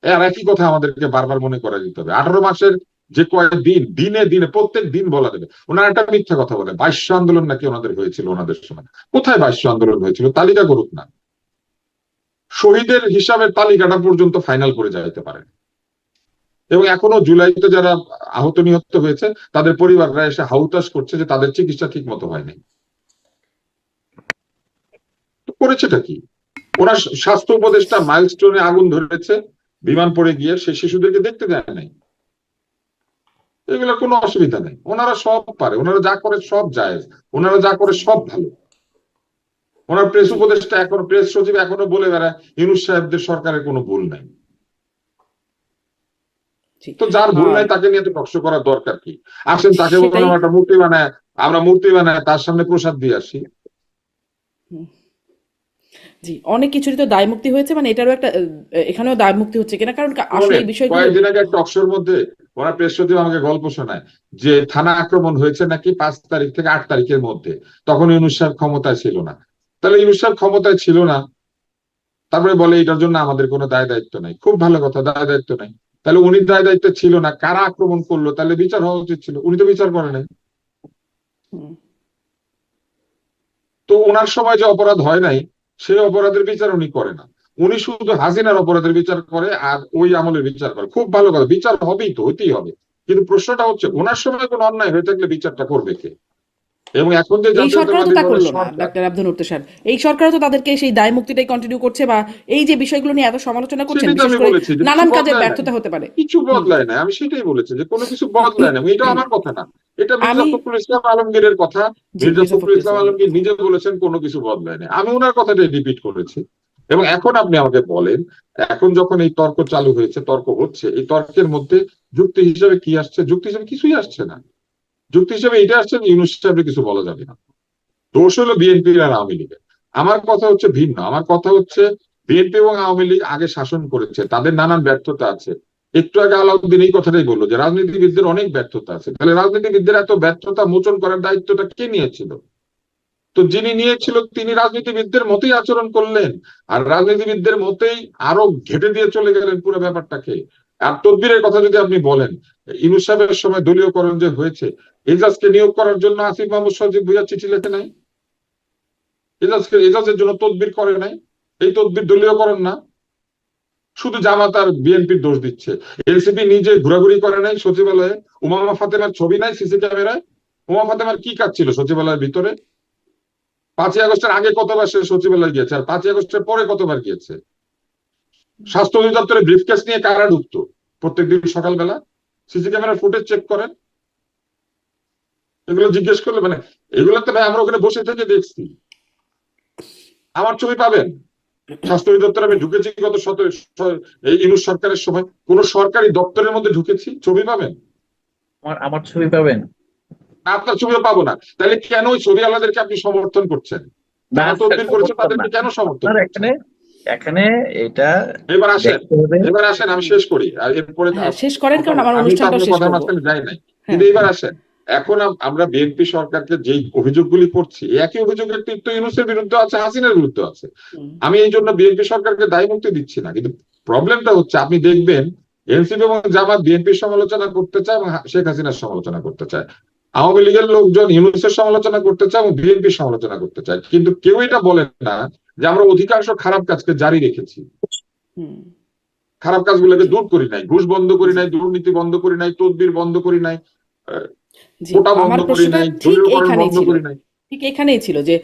আর একই কথা আমাদেরকে বারবার মনে করা দিতে হবে। 18 মাসের যে কয়েকদিন, দিনে দিনে প্রত্যেক দিন বলা দেবে। ওনারা একটা মিথ্যা কথা বলে, 2200 আন্দোলন নাকি ওনাদের হয়েছিল ওনাদের সময়। কোথায় 2200 আন্দোলন হয়েছিল? তালিকা করুক না। শহীদের হিসাবের তালিকাটা পর্যন্ত ফাইনাল করে যাইতে পারে। এবং এখনো জুলাইতে যারা আহত নিহত হয়েছে তাদের পরিবাররা এসে হাউতাশ করছে যে তাদের চিকিৎসা ঠিক মতো হয়নি। করেছেটা কি? ওরা স্বাস্থ্য উপদেষ্টা মাইলস্টোনে আগুন ধরেছে, বিমান পড়ে গিয়ে সে শিশুদেরকে দেখতে দেয় নাই। এগুলো কোনো অসুবিধা নেই, ওনারা সব পারে, ওনারা যা করে সব জায়েজ, ওনারা যা করে সব ভালো। ওনার প্রেস উপদেষ্টা এখনো, প্রেস সচিব এখনো বলে বেড়ায় ইউনূস সাহেবদের সরকারের কোনো ভুল নাই। তো যার ভুল নাই তাকে নিয়ে তো টকশো করার দরকার কি? আসেন তাকে বললাম একটা মূর্তি বানায়, আমরা মূর্তি বানায় তার সামনে প্রসাদ দিয়ে আসি। জি, অনেক কিছুরই তো দায় মুক্তি হয়েছে, মানে এটারও একটা এখানেও দায় মুক্তি হচ্ছে কিনা, কারণ আসলে এই বিষয়গুলো কয়েকদিন আগে টকশোর মধ্যে ওরা প্রেস সচিব আমাকে গল্প শোনায় যে থানা আক্রমণ হয়েছে নাকি 5 তারিখ থেকে 8 তারিখের মধ্যে, তখন ইউনূস সাহেব ক্ষমতায় ছিল না। তাহলে ইউনূস সাহেব ক্ষমতায় ছিল না, তারপরে বলে এটার জন্য আমাদের কোনো দায় দায়িত্ব নাই। খুব ভালো কথা, দায় দায়িত্ব নাই। তাহলে উনি দায় দায়িত্ব ছিল না, কারা আক্রমণ করলো তাহলে বিচার হওয়া উচিত ছিল, উনি তো বিচার করে নাই। তো ওনার সময় যে অপরাধ হয় নাই সেই অপরাধের বিচার উনি করে না, উনি শুধু হাসিনার অপরাধের বিচার করে আর ওই আমলের বিচার করে। খুব ভালো কথা, বিচার হবেই তো, হইতেই হবে। কিন্তু প্রশ্নটা হচ্ছে ওনার সময় কোনো অন্যায় হয়ে থাকলে বিচারটা করবে কে? এবং এখন যে এই সরকারও তো তা জাতীয়তাবাদী করলো না, সরকার, ডাক্তার আব্দুল নূর তুষার। এই সরকারও তো তাদেরকে সেই দায় মুক্তিটাই কন্টিনিউ করছে, বা এই যে বিষয়গুলো নিয়ে এত সমালোচনা করছেন, সেটাই তো বিশেষ আমি করে বলেছি যে নানান কিছু কাজের বদলায় নাই, ব্যর্থতা হতে পারে। কিছু বদলায় নাই। আমি সেটাই বলেছি যে কোনো কিছু বদলায় না। এটা আমার কথা না, এটা মির্জা আমি ফখরুল ইসলাম আলমগীরের কথা। জি, মির্জা মির্জা ফখরুল ফখরুল ইসলাম ইসলাম। আলমগীর নিজে বলেছেন কোনো কিছু বদলায় নাই, আমি ওনার কথাটাই রিপিট করেছি। এবং এখন আপনি আমাকে বলেন, এখন যখন এই তর্ক চালু হয়েছে, তর্ক হচ্ছে, এই তর্কের মধ্যে যুক্তি হিসেবে কি আসছে? যুক্তি হিসেবে কিছুই আসছে না। যুক্তি হিসেবে এটা আসছে যে ইউনূস সাহেবের কিছু বলা যাবে না, দোষ হলো বিএনপি আর আওয়ামী লীগের। আমার কথা হচ্ছে ভিন্ন। আমার কথা হচ্ছে বিএনপি এবং আওয়ামী লীগ আগে শাসন করেছে, তাদের নানান ব্যর্থতা আছে। একটু আগে আলাউদ্দিন এই কথাটাই বললো যে রাজনীতিবিদদের অনেক ব্যর্থতা আছে। তাহলে রাজনীতিবিদদের এত ব্যর্থতা মোচন করার দায়িত্বটা কে নিয়েছিল? তো যিনি নিয়েছিল তিনি রাজনীতিবিদদের মতোই আচরণ করলেন, আর রাজনীতিবিদদের মতেই আরো ঘেটে দিয়ে চলে গেলেন পুরো ব্যাপারটাকে। আর তদবিরের কথা যদি আপনি বলেন, ইউনূস সাহেবের সময় দলীয়করণ যে হয়েছে, এজাজকে নিয়োগ করার জন্য আসিফ মাহমুদ সজীব ভুইয়া চিঠি লেখে নাই? এজাজের জন্য তদবির করে নাই? এই তদবির দলীয়করণ না? শুধু জামাত আর বিএনপির দোষ দিচ্ছে। এনসিপি নিজে ঘোরাঘুরি করে নাই সচিবালয়ে? উমামা ফাতেমার ছবি নাই সিসি ক্যামেরায়? উমা ফাতেমার কি কাজ ছিল সচিবালয়ের ভিতরে? 5ই আগস্টের আগে কতবার সে সচিবালয় গিয়েছে, আর 5ই আগস্টের পরে কতবার গিয়েছে? স্বাস্থ্য অধিদপ্তরে ব্রিফকেস নিয়ে কারা ঢুকতো প্রত্যেকদিন সকালবেলা? সিসি ক্যামেরার ফুটেজ চেক করেন, এগুলো জিজ্ঞেস করলে মানে এগুলো তো ভাই আমরা ওখানে বসে থেকে দেখছি। আমার ছবি পাবেন? স্বাস্থ্য অধিদপ্তরে আমি ঢুকেছি গত এই ইউনূস সরকারের সময়, কোন সরকারি দপ্তরের মধ্যে ঢুকেছি, ছবি পাবেন? আমার ছবি পাবেন? আপনার ছবিও পাবো না। তাহলে কেন ওই ছবি আলাদেরকে আপনি সমর্থন করছেন? যারা তদবির করেছে তাদেরকে কেন সমর্থন করছেন? এখানে এটা এবার আসেন, এবার আসেন আমি শেষ করি, আর এরপরে শেষ করেন, কারণ আমার আমি তো অনুষ্ঠানটা আপনার শেষ কথার করবো। মাঝখানে যাই নাই। কিন্তু এবার আসেন, এখন আমরা বিএনপি সরকারকে যেই অভিযোগগুলি করছি, একই অভিযোগের তো ইউনূসের বিরুদ্ধে আছে, হাসিনার বিরুদ্ধে আছে। আমি এই জন্য বিএনপি সরকারকে দায় মুক্তি দিচ্ছি না, কিন্তু প্রবলেমটা হচ্ছে আপনি দেখবেন এনসিপি এবং জামাত বিএনপির সমালোচনা করতে চায় এবং শেখ হাসিনার সমালোচনা করতে চায়। আওয়ামী লীগের লোকজন ইউনূসের সমালোচনা করতে চায় এবং বিএনপির সমালোচনা করতে চায়, কিন্তু কেউ এটা বলেন না যে আমরা অধিকাংশ খারাপ কাজকে জারি রেখেছি। খারাপ কাজগুলোকে দূর করি নাই, ঘুষ বন্ধ করি নাই, দুর্নীতি বন্ধ করি নাই, তদবির বন্ধ করি নাই, জি, কোটা বন্ধ আমার করি প্রশ্নটা নাই, ঠিক দলীয়করণ এইখানেই বন্ধ ছিল, করি নাই। ঠিক এখানেই ছিল যে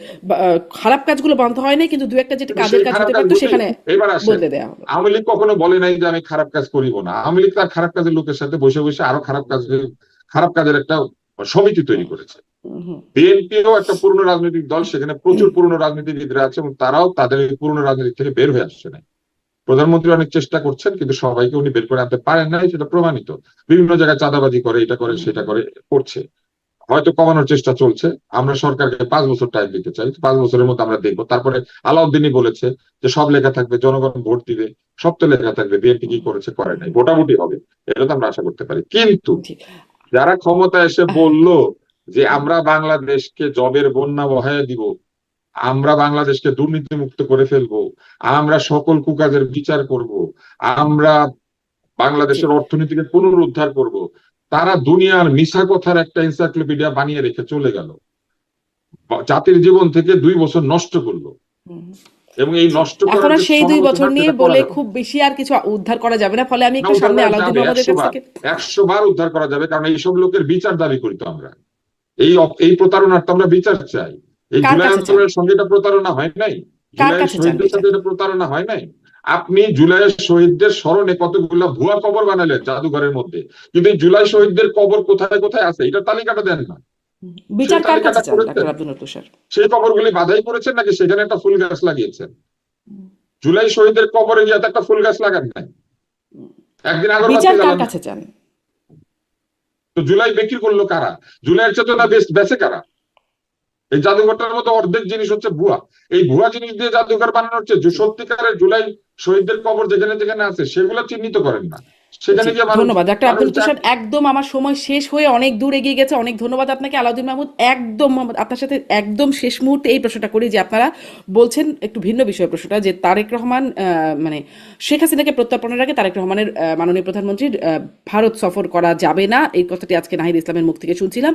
খারাপ কাজগুলো বন্ধ হয় নাই, কিন্তু দু একটা যেটা কিন্তু কাজের সেই কাজ খারাপ হতে পারতো কাজগুলি সেখানে এবার আসেন, বদলে দেওয়া হলো। আওয়ামী লীগ কখনো বলে নাই যে আমি খারাপ কাজ করিব না। আওয়ামী লীগ তার খারাপ কাজের লোকের সাথে বসে বসে আরো খারাপ কাজের একটা সমিতি তৈরি হুম, করেছে। হুম, বিএনপিও একটা পুরনো রাজনৈতিক দল, সেখানে প্রচুর পুরনো রাজনীতিবিদরা আছে এবং তারাও তাদের এই পুরনো রাজনীতি থেকে বের হয়ে আসছে না। প্রধানমন্ত্রী অনেক চেষ্টা করছেন, কিন্তু সবাইকে উনি বের করে আনতে পারেন নাই, সেটা প্রমাণিত। বিভিন্ন জায়গায় চাঁদাবাজি করে, এটা করে, হুম, সেটা করে, করছে। হয়তো কমানোর চেষ্টা চলছে। আমরা সরকারকে 5 বছর টাইম দিতে চাই, 5 বছরের মধ্যে আমরা দেখবো। তারপরে আলাউদ্দিনই বলেছে যে সব লেখা থাকবে, জনগণ ভোট দিবে, সব তো লেখা থাকবে, বিএনপি কি করেছে করে নাই, ভোটাভুটি হবে, এটা তো আমরা আশা করতে পারি। কিন্তু জি, যারা ক্ষমতা এসে আহ, বলল যে আমরা বাংলাদেশকে জবের বন্যা বহায় দিব, আমরা বাংলাদেশকে দুর্নীতি মুক্ত করে ফেলবো, আমরা সকল কুকাজের বিচার করব, আমরা জি, বাংলাদেশের অর্থনীতিকে পুনরুদ্ধার করব, তারা দুনিয়ার মিছা কথার একটা এনসাইক্লোপিডিয়া বানিয়ে রেখে চলে গেল, জাতির জীবন থেকে 2 বছর নষ্ট করলো। হুম, এবং এই জি। নষ্ট এখন করার আর যে সেই 2 বছর সমালোচনা, নিয়ে সেটা করা বলে যাবে খুব বেশি আর কিছু উদ্ধার করা যাবে না, ফলে আমি না। একটু উদ্ধার সামনে করা আলাউদ্দিন যাবে, মোহাম্মদের 100 কাছ বার, থেকে 100 বার উদ্ধার করা যাবে, কারণ এইসব লোকের বিচার দাবি করি তো আমরা। এই এই প্রতারণার তো আমরা বিচার চাই। এই কার জুলাই কাছে চান? আন্দোলনের সঙ্গে এটা প্রতারণা হয় নাই, কার জুলাইয়ের কাছে চান শহীদদের বিচার? সাথে এটা প্রতারণা হয় নাই। আপনি জুলাইয়ের শহীদদের স্মরণে কতগুলা ভুয়া কবর বানালেন জাদুঘরের মধ্যে, কিন্তু এই জুলাই শহীদদের কবর কোথায় কোথায় আছে এটা তালিকাটা দেন না। সেই বিচার কার কাছে তালিকাটা চান করেছেন? ডাক্তার আব্দুল তুষার? সেই কবরগুলি বাধাই করেছেন নাকি সেখানে একটা ফুল গাছ লাগিয়েছেন? জুলাই শহীদের কবরে গিয়ে তো একটা ফুল গাছ লাগান নাই, একদিন আগরবাতি বিচার কার জ্বালান নাই। কাছে চান? তো জুলাই বিক্রি করলো কারা? জুলাইয়ের চেতনা বেচে কারা? এই জাদুঘরটার মতো অর্ধেক জিনিস হচ্ছে ভুয়া। এই ভুয়া জিনিস দিয়ে জাদুঘর বানানো হচ্ছে। যে সত্যিকারের জুলাই শহীদদের কবর যেখানে যেখানে আছে সেগুলো চিহ্নিত করেন না, জি, সেখানে গিয়ে মানুষ ধন্যবাদ ডাক্তার মানুষ আব্দুল তুষার। দেখে। একদম আমার সময় শেষ হয়ে অনেক দূর এগিয়ে গেছে, অনেক ধন্যবাদ আপনাকে আলাউদ্দিন মাহমুদ। একদম আপনার সাথে একদম শেষ মুহূর্তে এই প্রশ্নটা করি যে আপনারা বলছেন একটু ভিন্ন বিষয় প্রশ্নটা, যে তারেক রহমান মানে শেখ হাসিনাকে প্রত্যর্পণের আগে তারেক রহমানের মাননীয় প্রধানমন্ত্রীর ভারত সফর করা যাবে না, এই কথাটি আজকে নাহিদ ইসলামের মুখ থেকে শুনছিলাম।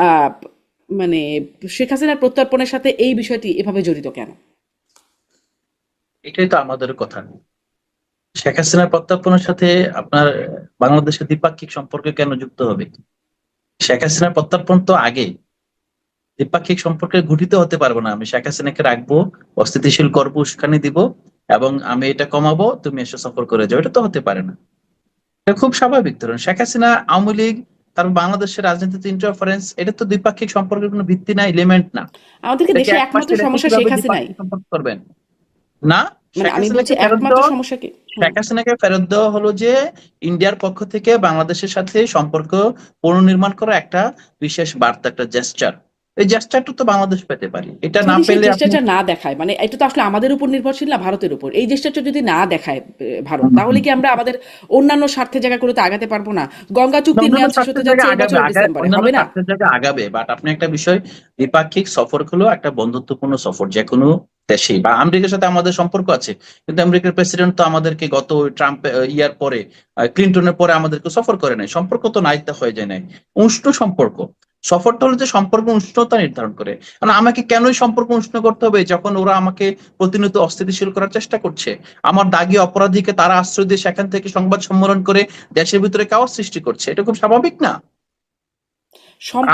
আহ, মানে শেখ হাসিনার প্রত্যর্পণের সাথে এই বিষয়টি এভাবে জড়িত কেন? এটাই তো আমাদের কথা। শেখ হাসিনার প্রত্যর্পণের সাথে আপনার বাংলাদেশের দ্বিপাক্ষিক সম্পর্ক কেন যুক্ত হবে? শেখ হাসিনার প্রত্যর্পণ তো আগে, দ্বিপাক্ষিক সম্পর্কে ঘটিত হতে পারবো না। আমি শেখ হাসিনাকে রাখবো, অস্থিতিশীল করবো, উস্কানি দিব, এবং আমি এটা কমাবো, তুমি এসে সফর করে যাও, এটা তো হতে পারে না। এটা খুব স্বাভাবিক। ধরুন শেখ হাসিনা, আওয়ামী লীগ, তারপর বাংলাদেশের রাজনীতিতে ইন্টারফারেন্স, এটা তো দ্বিপাক্ষিক সম্পর্কের কোনো ভিত্তি না, এলিমেন্ট না। আমাদেরকে এটাকে দেশে এক একমাত্র পাশে রেখে সমস্যা শেখ কিভাবে হাসিনাই? দ্বিপাক্ষিক সম্পর্ক করবেন? না, মানে শেখ আমি বলছি হাসিনাকে ফেরত একমাত্র দেওয়া, সমস্যা কি? হুম। শেখ হাসিনাকে ফেরত দেওয়া হলো যে ইন্ডিয়ার পক্ষ থেকে বাংলাদেশের সাথে সম্পর্ক পুনর্নির্মাণ করা একটা বিশেষ বার্তা, একটা জেস্টার। এই জেস্টারটা তো বাংলাদেশ পেতে পারি, এটা না যদি সেই পেলে আপনি চেষ্টাটা না দেখায়, মানে এটা তো আসলে আমাদের উপর নির্ভরশীল না ভারতের উপর, এই চেষ্টাটা যদি না দেখায় ভারত, তাহলে কি আমরা আমাদের অন্যান্য স্বার্থের জায়গাগুলোতে আগাতে পারবো না? গঙ্গা চুক্তির অন্যান্য মেয়াদ শেষ হতে স্বার্থের যাচ্ছে জায়গায় এই আগাবে, বছর ডিসেম্বরে, অন্যান্য হবে না? স্বার্থের জায়গায় আগাবে, বাট আপনি একটা বিষয়, দ্বিপাক্ষিক সফর হলো একটা বন্ধুত্বপূর্ণ সফর। যে কোনো দেশেই, বা আমেরিকার সাথে আমাদের সম্পর্ক আছে, কিন্তু আমেরিকার প্রেসিডেন্ট তো আমাদেরকে গত ট্রাম্প ইয়ার পরে, ক্লিন্টনের পরে আমাদেরকে সফর করে নাই। সম্পর্ক তো নাইতে হয়ে যায় নাই, উষ্ণ সম্পর্ক। সফরটা হলো যে সম্পর্ক উষ্ণতা নির্ধারণ করে। কারণ আমাকে কেনই সম্পর্ক উষ্ণ করতে হবে যখন ওরা আমাকে প্রতিনিয়ত অস্থিতিশীল করার চেষ্টা করছে? আমার দাগী অপরাধীকে তারা আশ্রয় দিয়ে সেখান থেকে সংবাদ সম্মেলন করে দেশের ভিতরে কাওয়াস সৃষ্টি করছে, এটা খুব স্বাভাবিক না?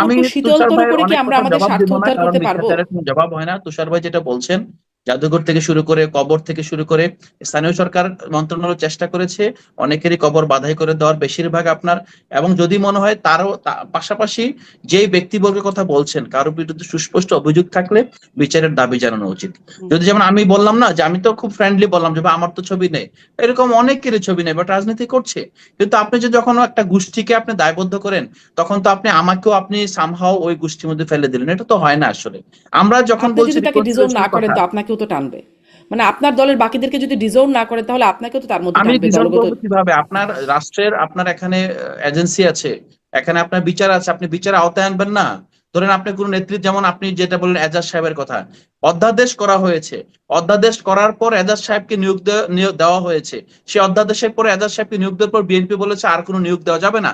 আমি সম্পর্ক তুষার শীতলতর ভাইয়ের করে কি অনেক আমরা কথা আমাদের জবাব স্বার্থ দিব না, উদ্ধার কারণ করতে পারবো? মিথ্যাচারের কোনো জবাব হয় না। তুষার ভাই যেটা বলছেন, জাদুঘর থেকে শুরু করে, কবর থেকে শুরু করে, স্থানীয় সরকার মন্ত্রণালয় চেষ্টা করেছে অনেকেরই কবর বাধাই করে দেওয়ার, বেশিরভাগ আপনার। এবং যদি মনে হয় তারও পাশাপাশি যেই ব্যক্তিবর্গের কথা বলছেন, কারোর বিরুদ্ধে সুস্পষ্ট অভিযোগ থাকলে বিচারের দাবি জানানো উচিত। হুম। যদি যেমন আমি বললাম না, যে আমি তো খুব ফ্রেন্ডলি বললাম যে ভাই আমার তো ছবি নেই, এরকম অনেকেরই ছবি নেই, বাট রাজনীতি করছে। কিন্তু আপনি যে যখন একটা গোষ্ঠীকে আপনি দায়বদ্ধ করেন, তখন তো আপনি আমাকেও আপনি সামহাও ওই গোষ্ঠীর মধ্যে ফেলে দিলেন, এটা তো হয় না আসলে। আমরা যখন আপনি বলছি যদি তাকে ডিজোন না রিকনসিলিয়েশনের করেন কথা, তো আপনাকেও তো টানবে, মানে আপনার দলের বাকিদেরকে যদি ডিজোন না করেন তাহলে আপনাকেও তো তার মধ্যে আমি টানবে ডিজাইন দলগত। করবো কিভাবে? আপনার রাষ্ট্রের, আপনার এখানে এজেন্সি আছে, এখানে আপনার বিচার আছে, আপনি বিচার আওতায় আনবেন না? ধরেন আপনি কোন নেতৃত্ব, যেমন আপনি যেটা বললেন এজাজ সাহেবের কথা, অধ্যাদেশ করা হয়েছে, অধ্যাদেশ করার পর এজাজ সাহেবকে নিয়োগ দেওয়া হয়েছে, সেই অধ্যাদেশের পরে এজাজ সাহেবকে নিয়োগ দেওয়ার পর বিএনপি বলেছে আর কোনো নিয়োগ দেওয়া যাবে না।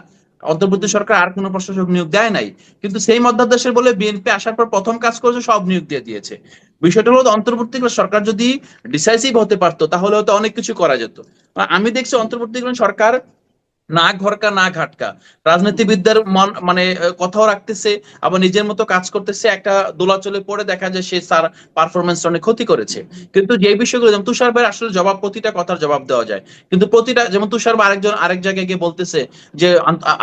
অন্তর্বর্তী সরকার আর কোনো প্রশাসক নিয়োগ দেয় নাই, কিন্তু সেই অধ্যাদেশের বলে বিএনপি আসার পর প্রথম কাজ করেছে, সব নিয়োগ দিয়ে দিয়েছে। বিষয়টা হলো অন্তর্বর্তীকালীন সরকার যদি ডিসাইসিভ হতে পারতো তাহলে হয়তো অনেক কিছু করা যেত। আমি দেখছি অন্তর্বর্তীকালীন সরকার না ঘরকা না ঘাটকা রাজনীতিবিদদের মন মানে কথাও রাখতেছে, আবার নিজের মতো কাজ করতেছে, একটা দোলাচলে পড়ে দেখা যায় সে তার পারফরমেন্স অনেক ক্ষতি করেছে। কিন্তু যে বিষয়গুলো যেমন তুষার ভাই আসলে জবাব, প্রতিটা কথার জবাব দেওয়া যায়, কিন্তু প্রতিটা যেমন তুষার ভাই আরেক জায়গায় গিয়ে বলতেছে যে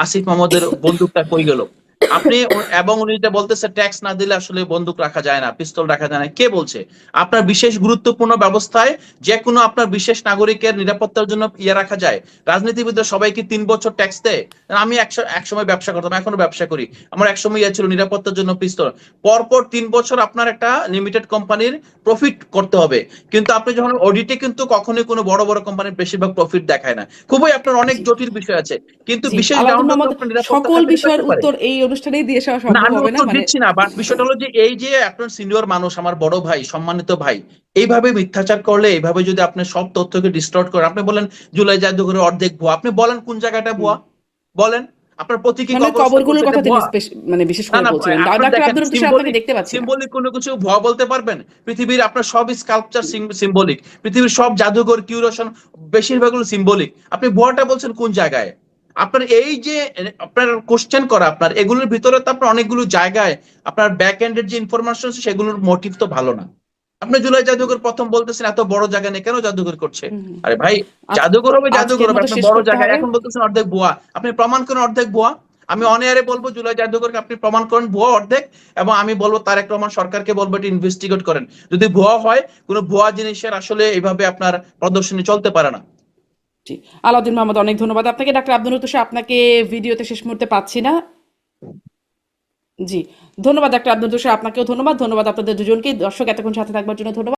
আসিফ মাহমুদের বন্দুকটা কই গেল, আপনি এবং উনি যেটা বলতেছে ট্যাক্স না দিলে আসলে বন্দুক রাখা যায় না, পিস্তল রাখা যায় না, কে বলছে? আপনার বিশেষ গুরুত্বপূর্ণ ব্যবস্থায় যে কোনো আপনার বিশেষ নাগরিকের নিরাপত্তার জন্য রাখা যায়। রাজনীতিবিদরা সবাইকে 3 বছর ট্যাক্স দেয়। আমি এক সময় ব্যবসা করতাম, এখনো ব্যবসা করি, আমার এক সময় ছিল নিরাপত্তার জন্য পিস্তল। পরপর 3 বছর আপনার একটা লিমিটেড কোম্পানির প্রফিট করতে হবে, কিন্তু আপনি যখন অডিটে কিন্তু কখনোই কোনো বড় বড় কোম্পানির বেশিরভাগ প্রফিট দেখায় না। খুবই আপনার অনেক জি জটিল বিষয় আছে, কিন্তু জি বিশেষ আলাউদ্দিন গ্রাউন্ডে তো মোহাম্মদ, আপনার নিরাপত্তা সকল থাকতে বিষয়ের পারে। উত্তর এই অনুষ্ঠানেই দিয়ে যাওয়া না, সম্ভব আমি হবে না, উত্তর মানে দিচ্ছি না, বাট বিষয়টা হলো যে এই যে আপনার সিনিয়র মানুষ, আমার বড় ভাই, সম্মানিত ভাই, এইভাবে মিথ্যাচার করলে, এইভাবে যদি আপনি সব তথ্যকে ডিস্টর্ট করেন, আপনি বলেন জুলাই জাদুঘরের অর্ধেক ভুয়া, আপনি বলেন কোন জায়গাটা হুম, ভুয়া, বলেন আপনার প্রতীকী মানে কবরস্থান কবরগুলোর করতে এটা কথা তিনি ভুয়া? মানে বিশেষ না করে না, বলছিলেন। আপনার ডাক্তার দেখেন আব্দুল লতিফ স্যার আপনাকে সিম্বলিক, দেখতে পাচ্ছি না। সিম্বলিক কোনো কিছু ভুয়া বলতে পারবেন? পৃথিবীর আপনার সব স্কাল্পচার সিম্বলিক, পৃথিবীর সব জাদুঘর কিউরেশন বেশিরভাগ হলো সিম্বলিক, আপনি ভুয়াটা বলছেন কোন জায়গায়? আপনার এই যে আপনার কোশ্চেন করা, আপনার এগুলোর ভিতরে তো আপনার অনেকগুলো জায়গায় আপনার ব্যাক এন্ডের যে ইনফরমেশন আছে সেগুলোর মোটিভ তো ভালো না। আপনি জুলাই জাদুঘর প্রথম বলতেছেন এত বড় জায়গা নেই, কেন জাদুঘর করছে? হুম, হুম। আরে ভাই, আজ জাদুঘর হবে, জাদুঘর আজকের হবে, মতো আপনি শেষ বড় করতে জায়গায় হবে। এখন বলতেছেন অর্ধেক ভুয়া, আপনি প্রমাণ করেন অর্ধেক ভুয়া। আমি অনেয়ারে বলবো জুলাই জাদুঘরকে আপনি প্রমাণ করেন ভুয়া অর্ধেক, এবং আমি বলবো তারেক রহমান সরকারকে বলবো এটা ইনভেস্টিগেট করেন। যদি ভুয়া হয়, কোনো ভুয়া জিনিসের আসলে এইভাবে আপনার প্রদর্শনী চলতে পারে না। জি, আলাউদ্দিন মোহাম্মদ, অনেক ধন্যবাদ আপনাকে। ডাক্তার আব্দুল লতিফ স্যার, আপনাকে ভিডিওতে শেষ মুহূর্তে পাচ্ছি না। জি, ধন্যবাদ ডাক্তার আব্দুল লতিফ স্যার, আপনাকেও ধন্যবাদ। ধন্যবাদ আপনাদের দুজনকে। দর্শক এতক্ষণ সাথে থাকবার জন্য ধন্যবাদ।